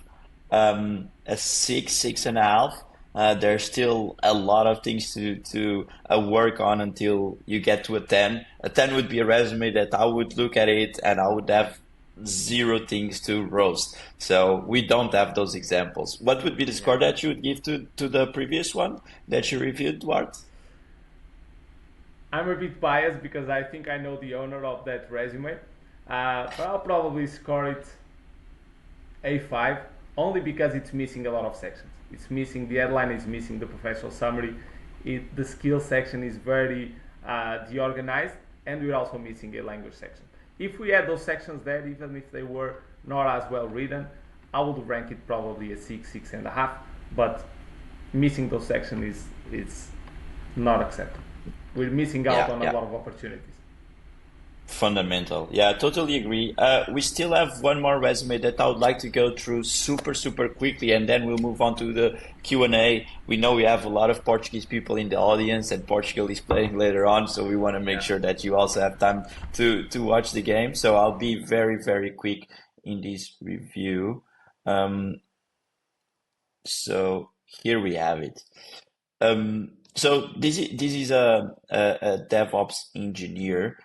Speaker 2: a 6.5. There's still a lot of things to work on until you get to a 10. A 10 would be a resume that I would look at it and I would have zero things to roast. So we don't have those examples. What would be the score that you would give to the previous one that you reviewed, Duarte?
Speaker 1: I'm a bit biased because I think I know the owner of that resume, but I'll probably score it A5, only because it's missing a lot of sections. It's missing the headline, is missing the professional summary. The skills section is very deorganized, and we're also missing a language section. If we had those sections there, even if they were not as well written, I would rank it probably a 6.5. But missing those sections is not acceptable. We're missing out on a lot of opportunities.
Speaker 2: Fundamental. Yeah, I totally agree. We still have one more resume that I would like to go through super quickly, and then we'll move on to the Q&A. We know we have a lot of Portuguese people in the audience, and Portugal is playing later on, so we want to make sure that you also have time to watch the game. So I'll be very quick in this review. So here we have it. So this is a DevOps engineer.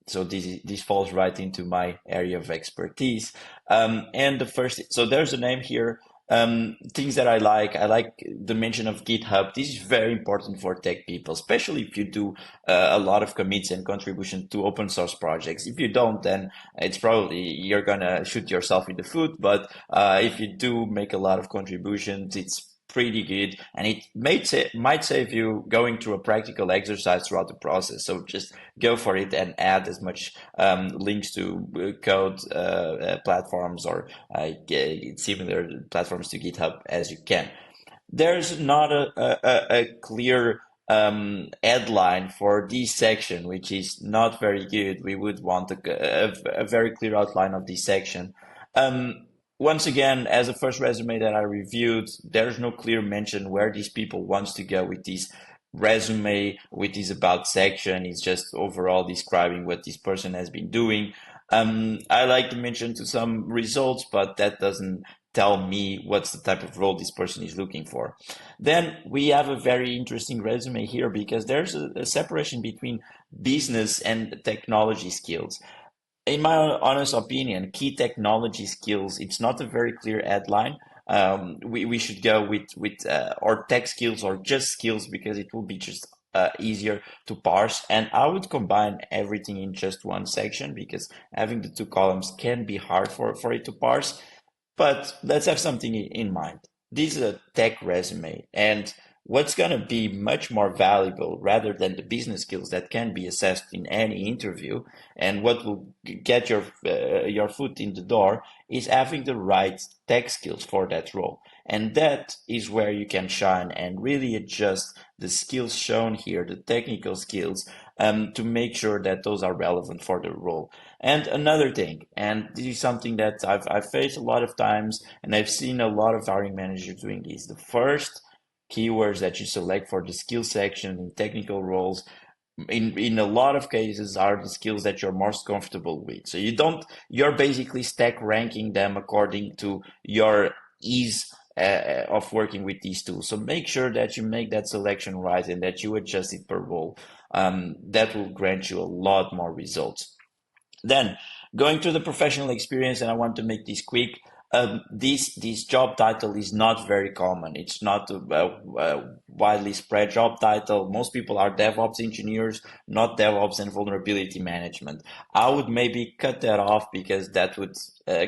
Speaker 2: So this falls right into my area of expertise. And so there's a name here. Things that I like the mention of GitHub. This is very important for tech people, especially if you do a lot of commits and contribution to open source projects. If you don't, then it's probably you're gonna shoot yourself in the foot. But if you do make a lot of contributions, it's pretty good, and it might save you going through a practical exercise throughout the process. So just go for it and add as much links to code platforms or similar platforms to GitHub as you can. There's not a clear headline for this section, which is not very good. We would want a very clear outline of this section. Once again, as a first resume that I reviewed, there's no clear mention where these people wants to go with this resume, with this about section. It's just overall describing what this person has been doing. I like to mention to some results, but that doesn't tell me what's the type of role this person is looking for. Then we have a very interesting resume here because there's a separation between business and technology skills. In my honest opinion, key technology skills, it's not a very clear headline. We should go with or tech skills or just skills because it will be just easier to parse. And I would combine everything in just one section because having the two columns can be hard for it to parse. But let's have something in mind. This is a tech resume, and what's going to be much more valuable rather than the business skills that can be assessed in any interview, and what will get your foot in the door is having the right tech skills for that role. And that is where you can shine and really adjust the skills shown here, the technical skills, to make sure that those are relevant for the role. And another thing, and this is something that I've faced a lot of times, and I've seen a lot of hiring managers doing this. The first keywords that you select for the skill section in technical roles, in a lot of cases, are the skills that you're most comfortable with. So you're basically stack ranking them according to your ease of working with these tools. So make sure that you make that selection right and that you adjust it per role. That will grant you a lot more results. Then going to the professional experience, and I want to make this quick. This job title is not very common. It's not a widely spread job title. Most people are DevOps engineers, not DevOps and vulnerability management. I would maybe cut that off because that would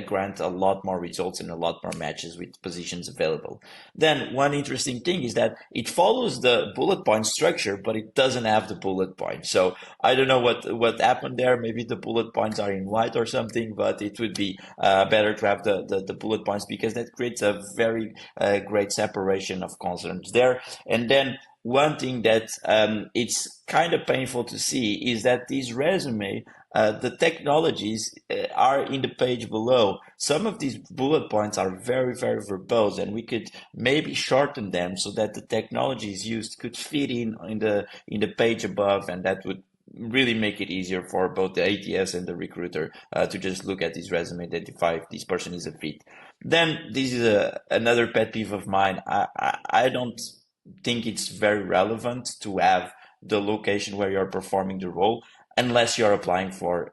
Speaker 2: grant a lot more results and a lot more matches with positions available. Then one interesting thing is that it follows the bullet point structure, but it doesn't have the bullet points. So I don't know what happened there. Maybe the bullet points are in white or something, but it would be better to have the bullet points because that creates a very great separation of concerns there. And then one thing that it's kind of painful to see is that this resume, the technologies are in the page below. Some of these bullet points are very, very verbose, and we could maybe shorten them so that the technologies used could fit in the page above, and that would really make it easier for both the ATS and the recruiter to just look at this resume, identify if this person is a fit. Then this is another pet peeve of mine. I don't think it's very relevant to have the location where you're performing the role unless you're applying for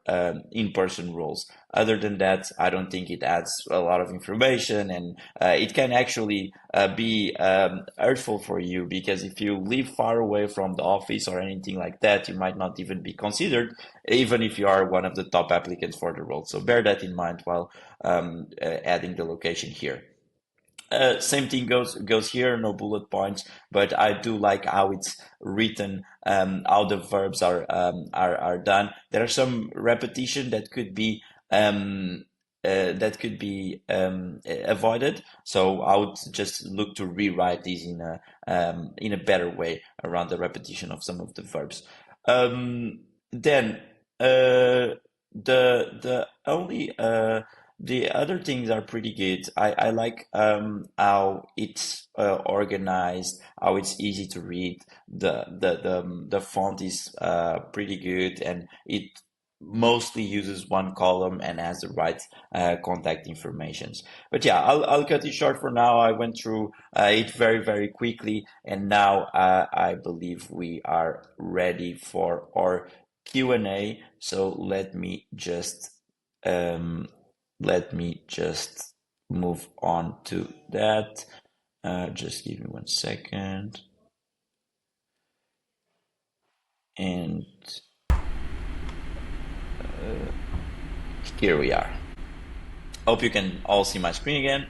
Speaker 2: in-person roles. Other than that, I don't think it adds a lot of information, and it can actually be hurtful for you because if you live far away from the office or anything like that, you might not even be considered, even if you are one of the top applicants for the role. So bear that in mind while adding the location here. Same thing goes here, no bullet points, but I do like how it's written, how the verbs are done. There are some repetition that could be avoided. So I would just look to rewrite these in a better way around the repetition of some of the verbs. Then the only the other things are pretty good. I like how it's organized, how it's easy to read. The font is pretty good, and it mostly uses one column and has the right contact informations. But yeah, I'll cut it short for now. I went through it very, very quickly, and now I believe we are ready for our Q&A. So let me just move on to that. Just give me 1 second. And here we are. Hope you can all see my screen again.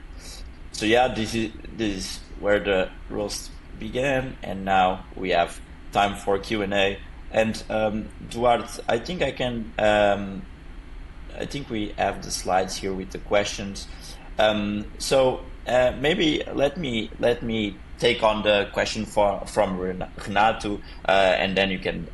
Speaker 2: So yeah, this is where the roast began, and now we have time for Q&A. And Duarte, I think I think we have the slides here with the questions. So maybe let me take on the question from Renato, and then you can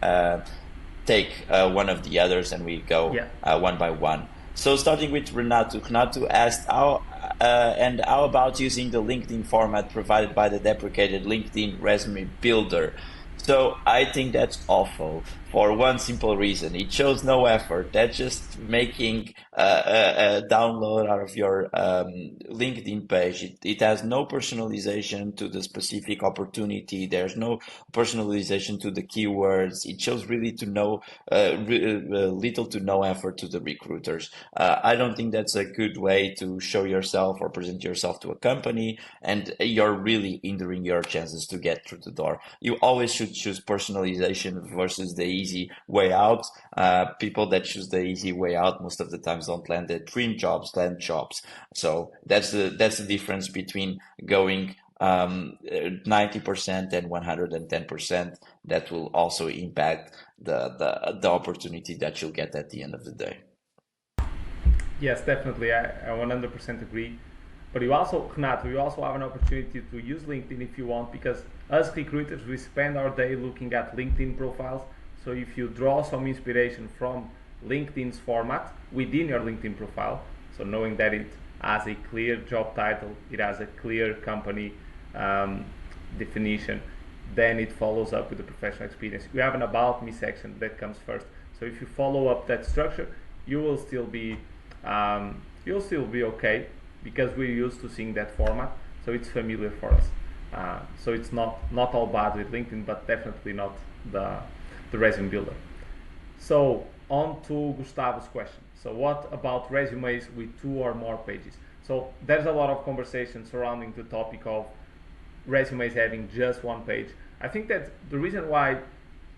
Speaker 2: take one of the others, and we go one by one. So starting with Renato. Renato asked how about using the LinkedIn format provided by the deprecated LinkedIn Resume Builder. So I think that's awful for one simple reason. It shows no effort. That's just making a download out of your LinkedIn page. It has no personalization to the specific opportunity. There's no personalization to the keywords. It shows really to no little to no effort to the recruiters. I don't think that's a good way to show yourself or present yourself to a company, and you're really hindering your chances to get through the door. You always should choose personalization versus the easy way out. People that choose the easy way out most of the times don't land their dream jobs, land jobs. So that's the difference between going 90% and 110%. That will also impact the opportunity that you'll get at the end of the day.
Speaker 1: Yes, definitely. I 100% agree. But you also, Renato, you also have an opportunity to use LinkedIn if you want, because as recruiters, we spend our day looking at LinkedIn profiles. So if you draw some inspiration from LinkedIn's format within your LinkedIn profile, so knowing that it has a clear job title, it has a clear company um, definition, then it follows up with the professional experience. You have an about me section that comes first. So if you follow up that structure, you will still be okay, because we're used to seeing that format, so it's familiar for us. So it's not all bad with LinkedIn, but definitely not the resume builder. So on to Gustavo's question. So what about resumes with 2 or more pages? So there's a lot of conversation surrounding the topic of resumes having just 1 page. I think that the reason why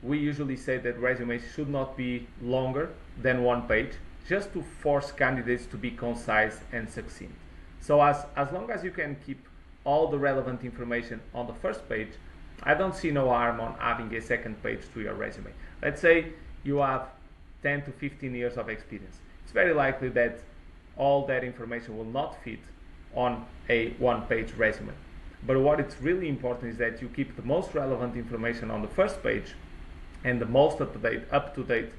Speaker 1: we usually say that resumes should not be longer than 1 page, just to force candidates to be concise and succinct. So as long as you can keep all the relevant information on the first page, I don't see no harm on having a second page to your resume. Let's say you have 10 to 15 years of experience. It's very likely that all that information will not fit on a 1-page resume. But what it's really important is that you keep the most relevant information on the first page and the most up-to-date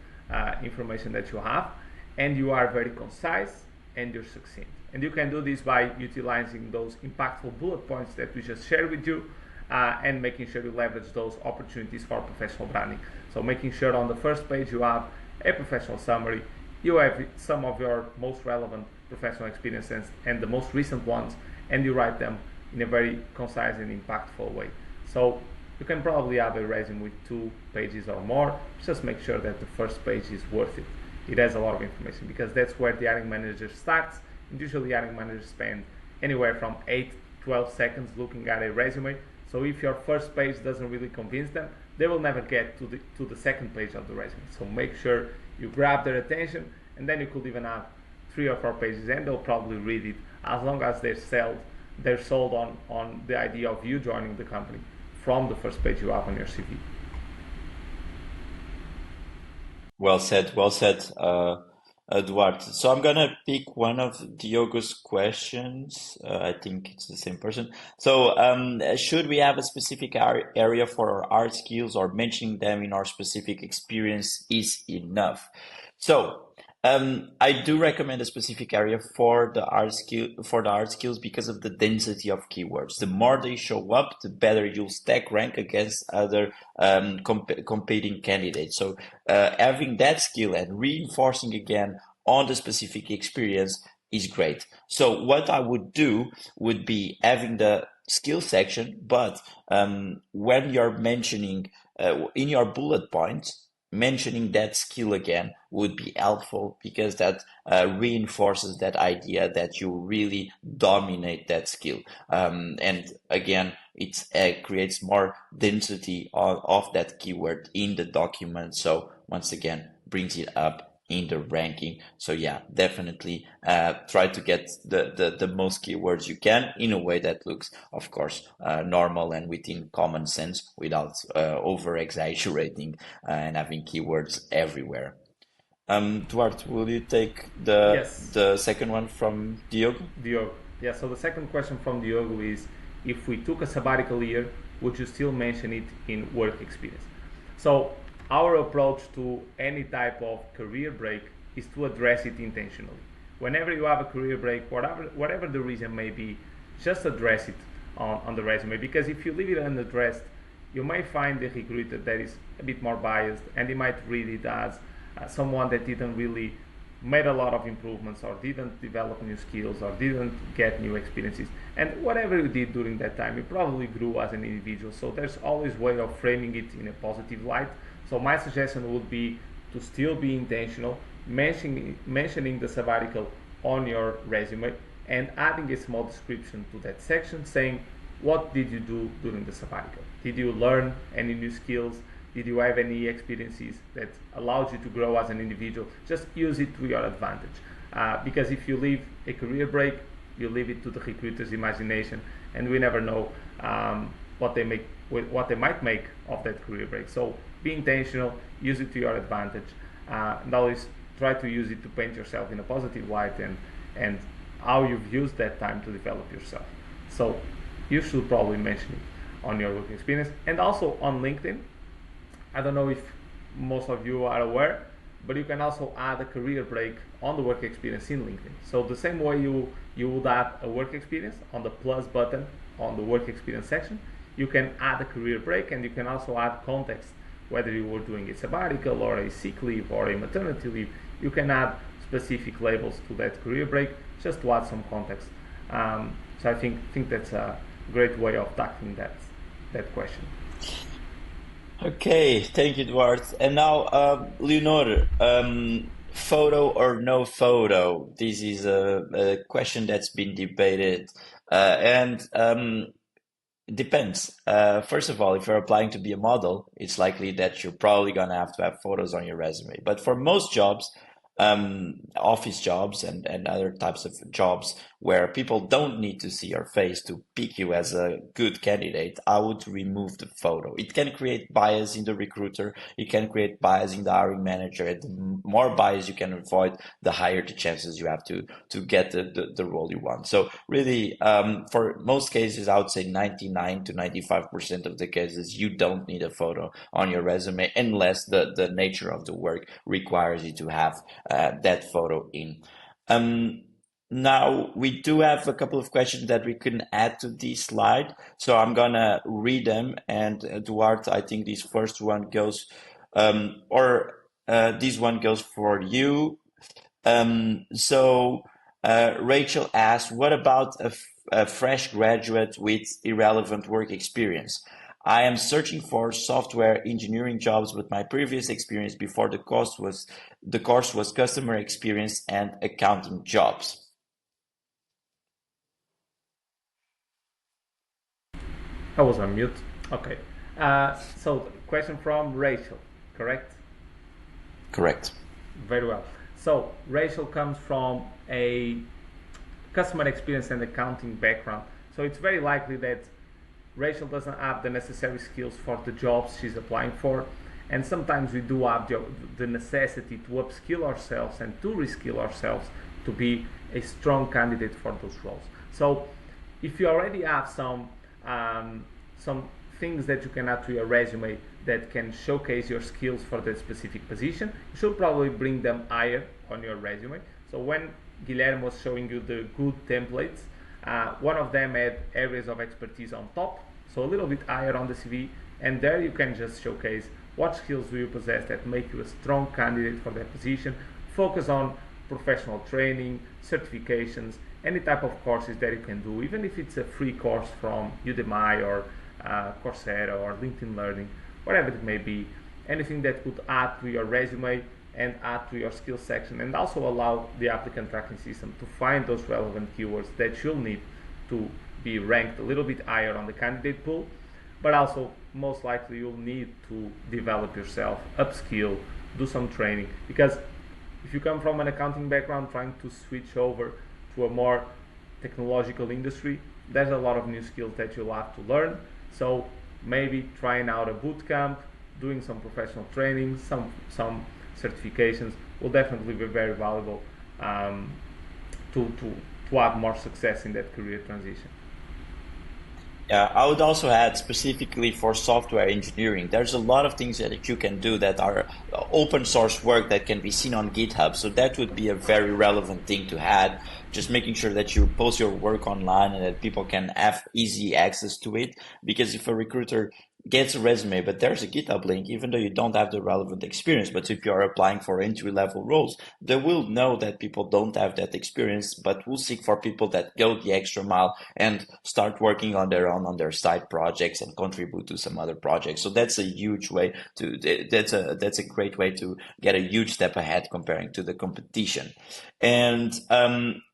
Speaker 1: information that you have, and you are very concise and you're succinct. And you can do this by utilizing those impactful bullet points that we just shared with you, and making sure you leverage those opportunities for professional branding. So making sure on the first page you have a professional summary, you have some of your most relevant professional experiences and the most recent ones, and you write them in a very concise and impactful way. So you can probably have a resume with 2 pages or more. Just make sure that the first page is worth it. It has a lot of information, because that's where the hiring manager starts. And usually hiring managers spend anywhere from 8 to 12 seconds looking at a resume. So if your first page doesn't really convince them, they will never get to the second page of the resume. So make sure you grab their attention, and then you could even have 3 or 4 pages, and they'll probably read it, as long as they're sold on the idea of you joining the company from the first page you have on your CV.
Speaker 2: Well said, Duarte. So I'm gonna pick one of Diogo's questions. I think it's the same person. So, should we have a specific area for our art skills, or mentioning them in our specific experience is enough? So, I do recommend a specific area for the art skills because of the density of keywords. The more they show up, the better you'll stack rank against other competing candidates. So having that skill and reinforcing again on the specific experience is great. So what I would do would be having the skill section, but when you're mentioning in your bullet points, mentioning that skill again would be helpful, because that reinforces that idea that you really dominate that skill. And again, it creates more density of that keyword in the document. So once again, brings it up in the ranking. So yeah, definitely try to get the most keywords you can in a way that looks, of course, normal and within common sense, without over exaggerating and having keywords everywhere. Duarte, will you take
Speaker 1: Yes,
Speaker 2: the second one from Diogo?
Speaker 1: Diogo. Yeah, so the second question from Diogo is, if we took a sabbatical year, would you still mention it in work experience? So our approach to any type of career break is to address it intentionally. Whenever you have a career break, whatever the reason may be, just address it on the resume, because if you leave it unaddressed, you may find the recruiter that is a bit more biased, and they might read it as someone that didn't really made a lot of improvements, or didn't develop new skills, or didn't get new experiences. And whatever you did during that time, you probably grew as an individual. So there's always way of framing it in a positive light. So my suggestion would be to still be intentional, mentioning the sabbatical on your resume, and adding a small description to that section saying, what did you do during the sabbatical? Did you learn any new skills? Did you have any experiences that allowed you to grow as an individual? Just use it to your advantage. Because if you leave a career break, you leave it to the recruiter's imagination, and we never know what they might make of that career break. So be intentional, use it to your advantage, and always try to use it to paint yourself in a positive light, and how you've used that time to develop yourself. So you should probably mention it on your work experience, and also on LinkedIn. I don't know if most of you are aware, but you can also add a career break on the work experience in LinkedIn. So the same way you would add a work experience on the plus button on the work experience section, you can add a career break, and you can also add context, whether you were doing a sabbatical or a sick leave or a maternity leave. You can add specific labels to that career break just to add some context. So I think that's a great way of tackling that question.
Speaker 2: Okay, thank you, Duarte. And now, Leonor, photo or no photo? This is a question that's been debated, and it depends. First of all, if you're applying to be a model, it's likely that you're probably gonna have to have photos on your resume. But for most jobs, office jobs and other types of jobs where people don't need to see your face to pick you as a good candidate, I would remove the photo. It can create bias in the recruiter. It can create bias in the hiring manager. And the more bias you can avoid, the higher the chances you have to get the role you want. So really, for most cases, I would say 99 to 95% of the cases, you don't need a photo on your resume unless the nature of the work requires you to have that photo in. Now, we do have a couple of questions that we can add to this slide, so I'm gonna read them. And Duarte, I think this first one goes, this one goes for you. Rachel asked, what about a fresh graduate with irrelevant work experience? I am searching for software engineering jobs, but my previous experience before the course was customer experience and accounting jobs.
Speaker 1: I was on mute. Okay. So question from Rachel, correct?
Speaker 2: Correct.
Speaker 1: Very well. So Rachel comes from a customer experience and accounting background. So it's very likely that Rachel doesn't have the necessary skills for the jobs she's applying for. And sometimes we do have the necessity to upskill ourselves and to reskill ourselves to be a strong candidate for those roles. So if you already have some things that you can add to your resume that can showcase your skills for that specific position, you should probably bring them higher on your resume. So when Guilherme was showing you the good templates, one of them had areas of expertise on top, so a little bit higher on the CV, and there you can just showcase what skills do you possess that make you a strong candidate for that position. Focus on professional training, certifications, any type of courses that you can do, even if it's a free course from Udemy or Coursera or LinkedIn Learning, whatever it may be, anything that could add to your resume and add to your skills section, and also allow the applicant tracking system to find those relevant keywords that you'll need to be ranked a little bit higher on the candidate pool. But also, most likely, you'll need to develop yourself, upskill, do some training, because if you come from an accounting background trying to switch over to a more technological industry, there's a lot of new skills that you'll have to learn. So maybe trying out a boot camp, doing some professional training, some certifications will definitely be very valuable to have more success in that career transition.
Speaker 2: Yeah, I would also add specifically for software engineering, there's a lot of things that you can do that are open source work that can be seen on GitHub. So that would be a very relevant thing to add. Just making sure that you post your work online and that people can have easy access to it. Because if a recruiter gets a resume, but there's a GitHub link, even though you don't have the relevant experience. But if you are applying for entry-level roles, they will know that people don't have that experience, but will seek for people that go the extra mile and start working on their own, on their side projects, and contribute to some other projects. So that's a huge way to, that's a great way to get a huge step ahead comparing to the competition. And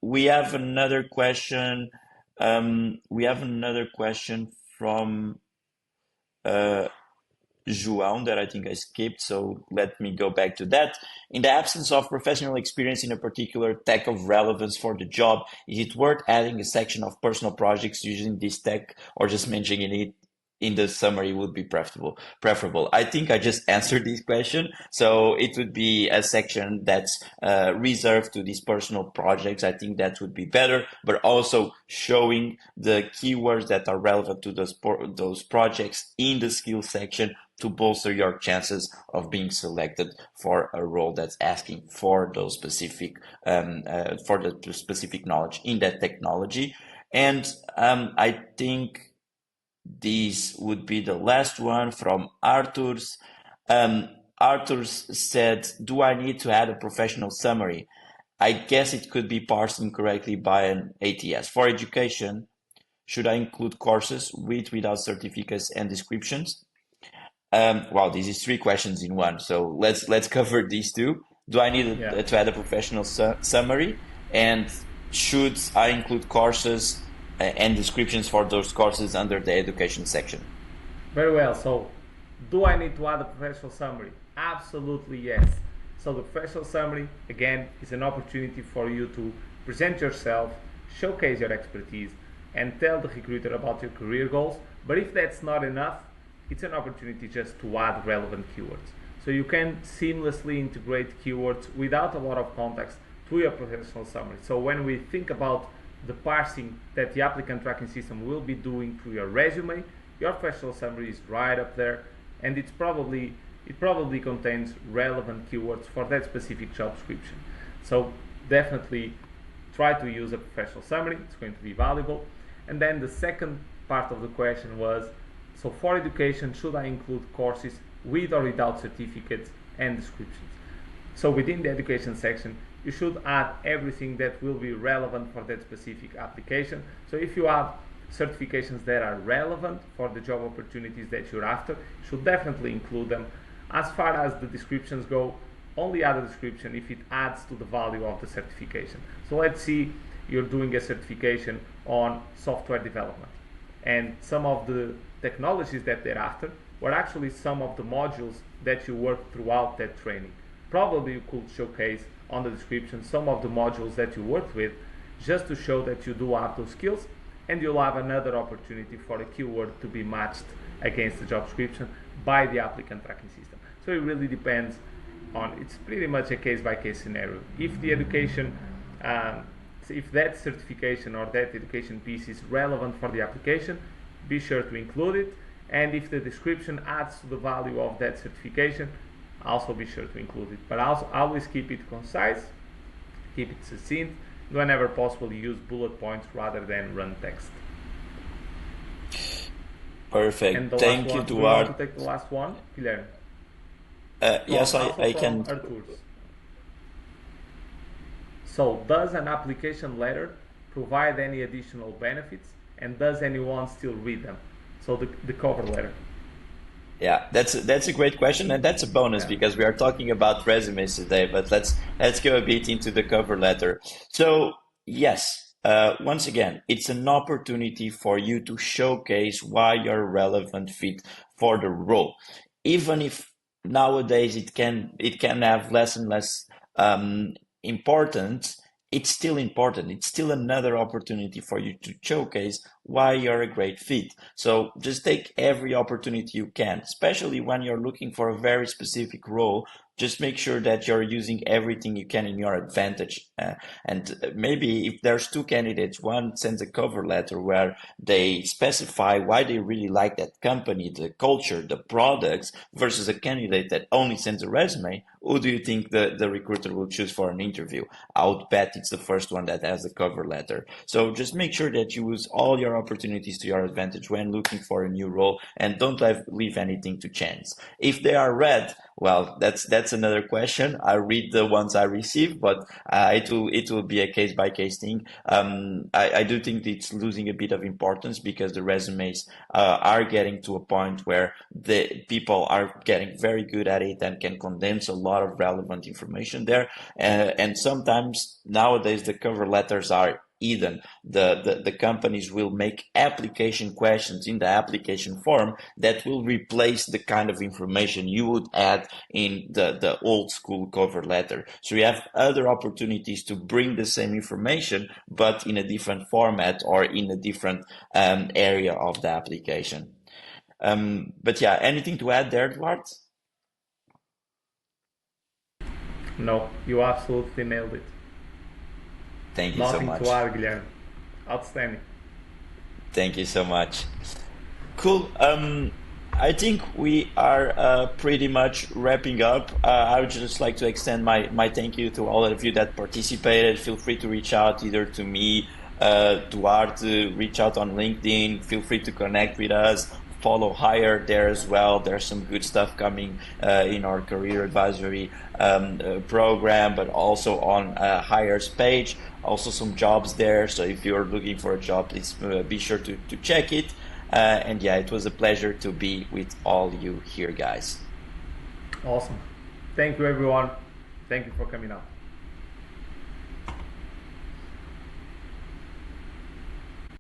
Speaker 2: we have another question. From João that I think I skipped, so let me go back to that. In the absence of professional experience in a particular tech of relevance for the job, is it worth adding a section of personal projects using this tech, or just mentioning it in the summary would be preferable? I think I just answered this question. So it would be a section that's reserved to these personal projects. I think that would be better, but also showing the keywords that are relevant to those projects in the skills section to bolster your chances of being selected for a role that's asking for those specific for the specific knowledge in that technology. And I think this would be the last one from Arthur's. Arthur's said, do I need to add a professional summary? I guess it could be parsed incorrectly by an ATS. For education, should I include courses with, without certificates and descriptions? Wow, this is three questions in one. So let's cover these two. Do I need to add a professional summary? And should I include courses and descriptions for those courses under the education section?
Speaker 1: Very well. So, do I need to add a professional summary? Absolutely yes. So the professional summary, again, is an opportunity for you to present yourself, showcase your expertise, and tell the recruiter about your career goals. But if that's not enough, it's an opportunity just to add relevant keywords. So you can seamlessly integrate keywords without a lot of context to your professional summary. So when we think about the parsing that the applicant tracking system will be doing to your resume, your professional summary is right up there, and it probably contains relevant keywords for that specific job description. So definitely try to use a professional summary. It's going to be valuable. And then the second part of the question was, so for education, should I include courses with or without certificates and descriptions? So within the education section, you should add everything that will be relevant for that specific application. So if you have certifications that are relevant for the job opportunities that you're after, you should definitely include them. As far as the descriptions go, only add a description if it adds to the value of the certification. So let's see you're doing a certification on software development, and some of the technologies that they're after were actually some of the modules that you worked throughout that training. Probably you could showcase on the description some of the modules that you worked with, just to show that you do have those skills, and you'll have another opportunity for a keyword to be matched against the job description by the applicant tracking system. So it really depends on, it's pretty much a case-by-case scenario. If the education, if that certification or that education piece is relevant for the application, be sure to include it. And if the description adds to the value of that certification, also be sure to include it. But also always keep it concise, keep it succinct. Whenever possible, use bullet points rather than run text.
Speaker 2: Perfect.
Speaker 1: And the
Speaker 2: Thank
Speaker 1: last
Speaker 2: you,
Speaker 1: one, do you
Speaker 2: Duarte.
Speaker 1: want to take the last one, Guilherme?
Speaker 2: Yes,
Speaker 1: Also
Speaker 2: I
Speaker 1: from
Speaker 2: can.
Speaker 1: Artur's. So, does an application letter provide any additional benefits, and does anyone still read them? So the cover letter.
Speaker 2: Yeah, that's a great question, and that's a bonus because we are talking about resumes today. But let's go a bit into the cover letter. So yes, once again, it's an opportunity for you to showcase why you're a relevant fit for the role, even if nowadays it can have less and less importance. It's still important. It's still another opportunity for you to showcase why you're a great fit. So just take every opportunity you can, especially when you're looking for a very specific role. Just make sure that you're using everything you can in your advantage. And maybe if there's two candidates, one sends a cover letter where they specify why they really like that company, the culture, the products, versus a candidate that only sends a resume. Who do you think the recruiter will choose for an interview? I would bet it's the first one that has the cover letter. So just make sure that you use all your opportunities to your advantage when looking for a new role, and don't leave anything to chance. If they are red, well, that's another question. I read the ones I receive, but it will be a case by case thing. I do think it's losing a bit of importance because the resumes are getting to a point where the people are getting very good at it and can condense a lot of relevant information there. And sometimes nowadays the cover letters are hidden. The companies will make application questions in the application form that will replace the kind of information you would add in the old school cover letter. So you have other opportunities to bring the same information, but in a different format or in a different area of the application. But yeah, anything to add there, Duarte?
Speaker 1: No, you absolutely nailed it.
Speaker 2: Thank you so
Speaker 1: Nothing
Speaker 2: much.
Speaker 1: to add, Guilherme. Outstanding.
Speaker 2: Thank you so much. Cool. I think we are pretty much wrapping up. I would just like to extend my thank you to all of you that participated. Feel free to reach out either to me, Duarte, reach out on LinkedIn. Feel free to connect with us. Follow Hiire there as well. There's some good stuff coming in our career advisory program, but also on Hire's page. Also some jobs there. So if you're looking for a job, please be sure to check it. And yeah, it was a pleasure to be with all you here, guys.
Speaker 1: Awesome. Thank you, everyone. Thank you for coming out.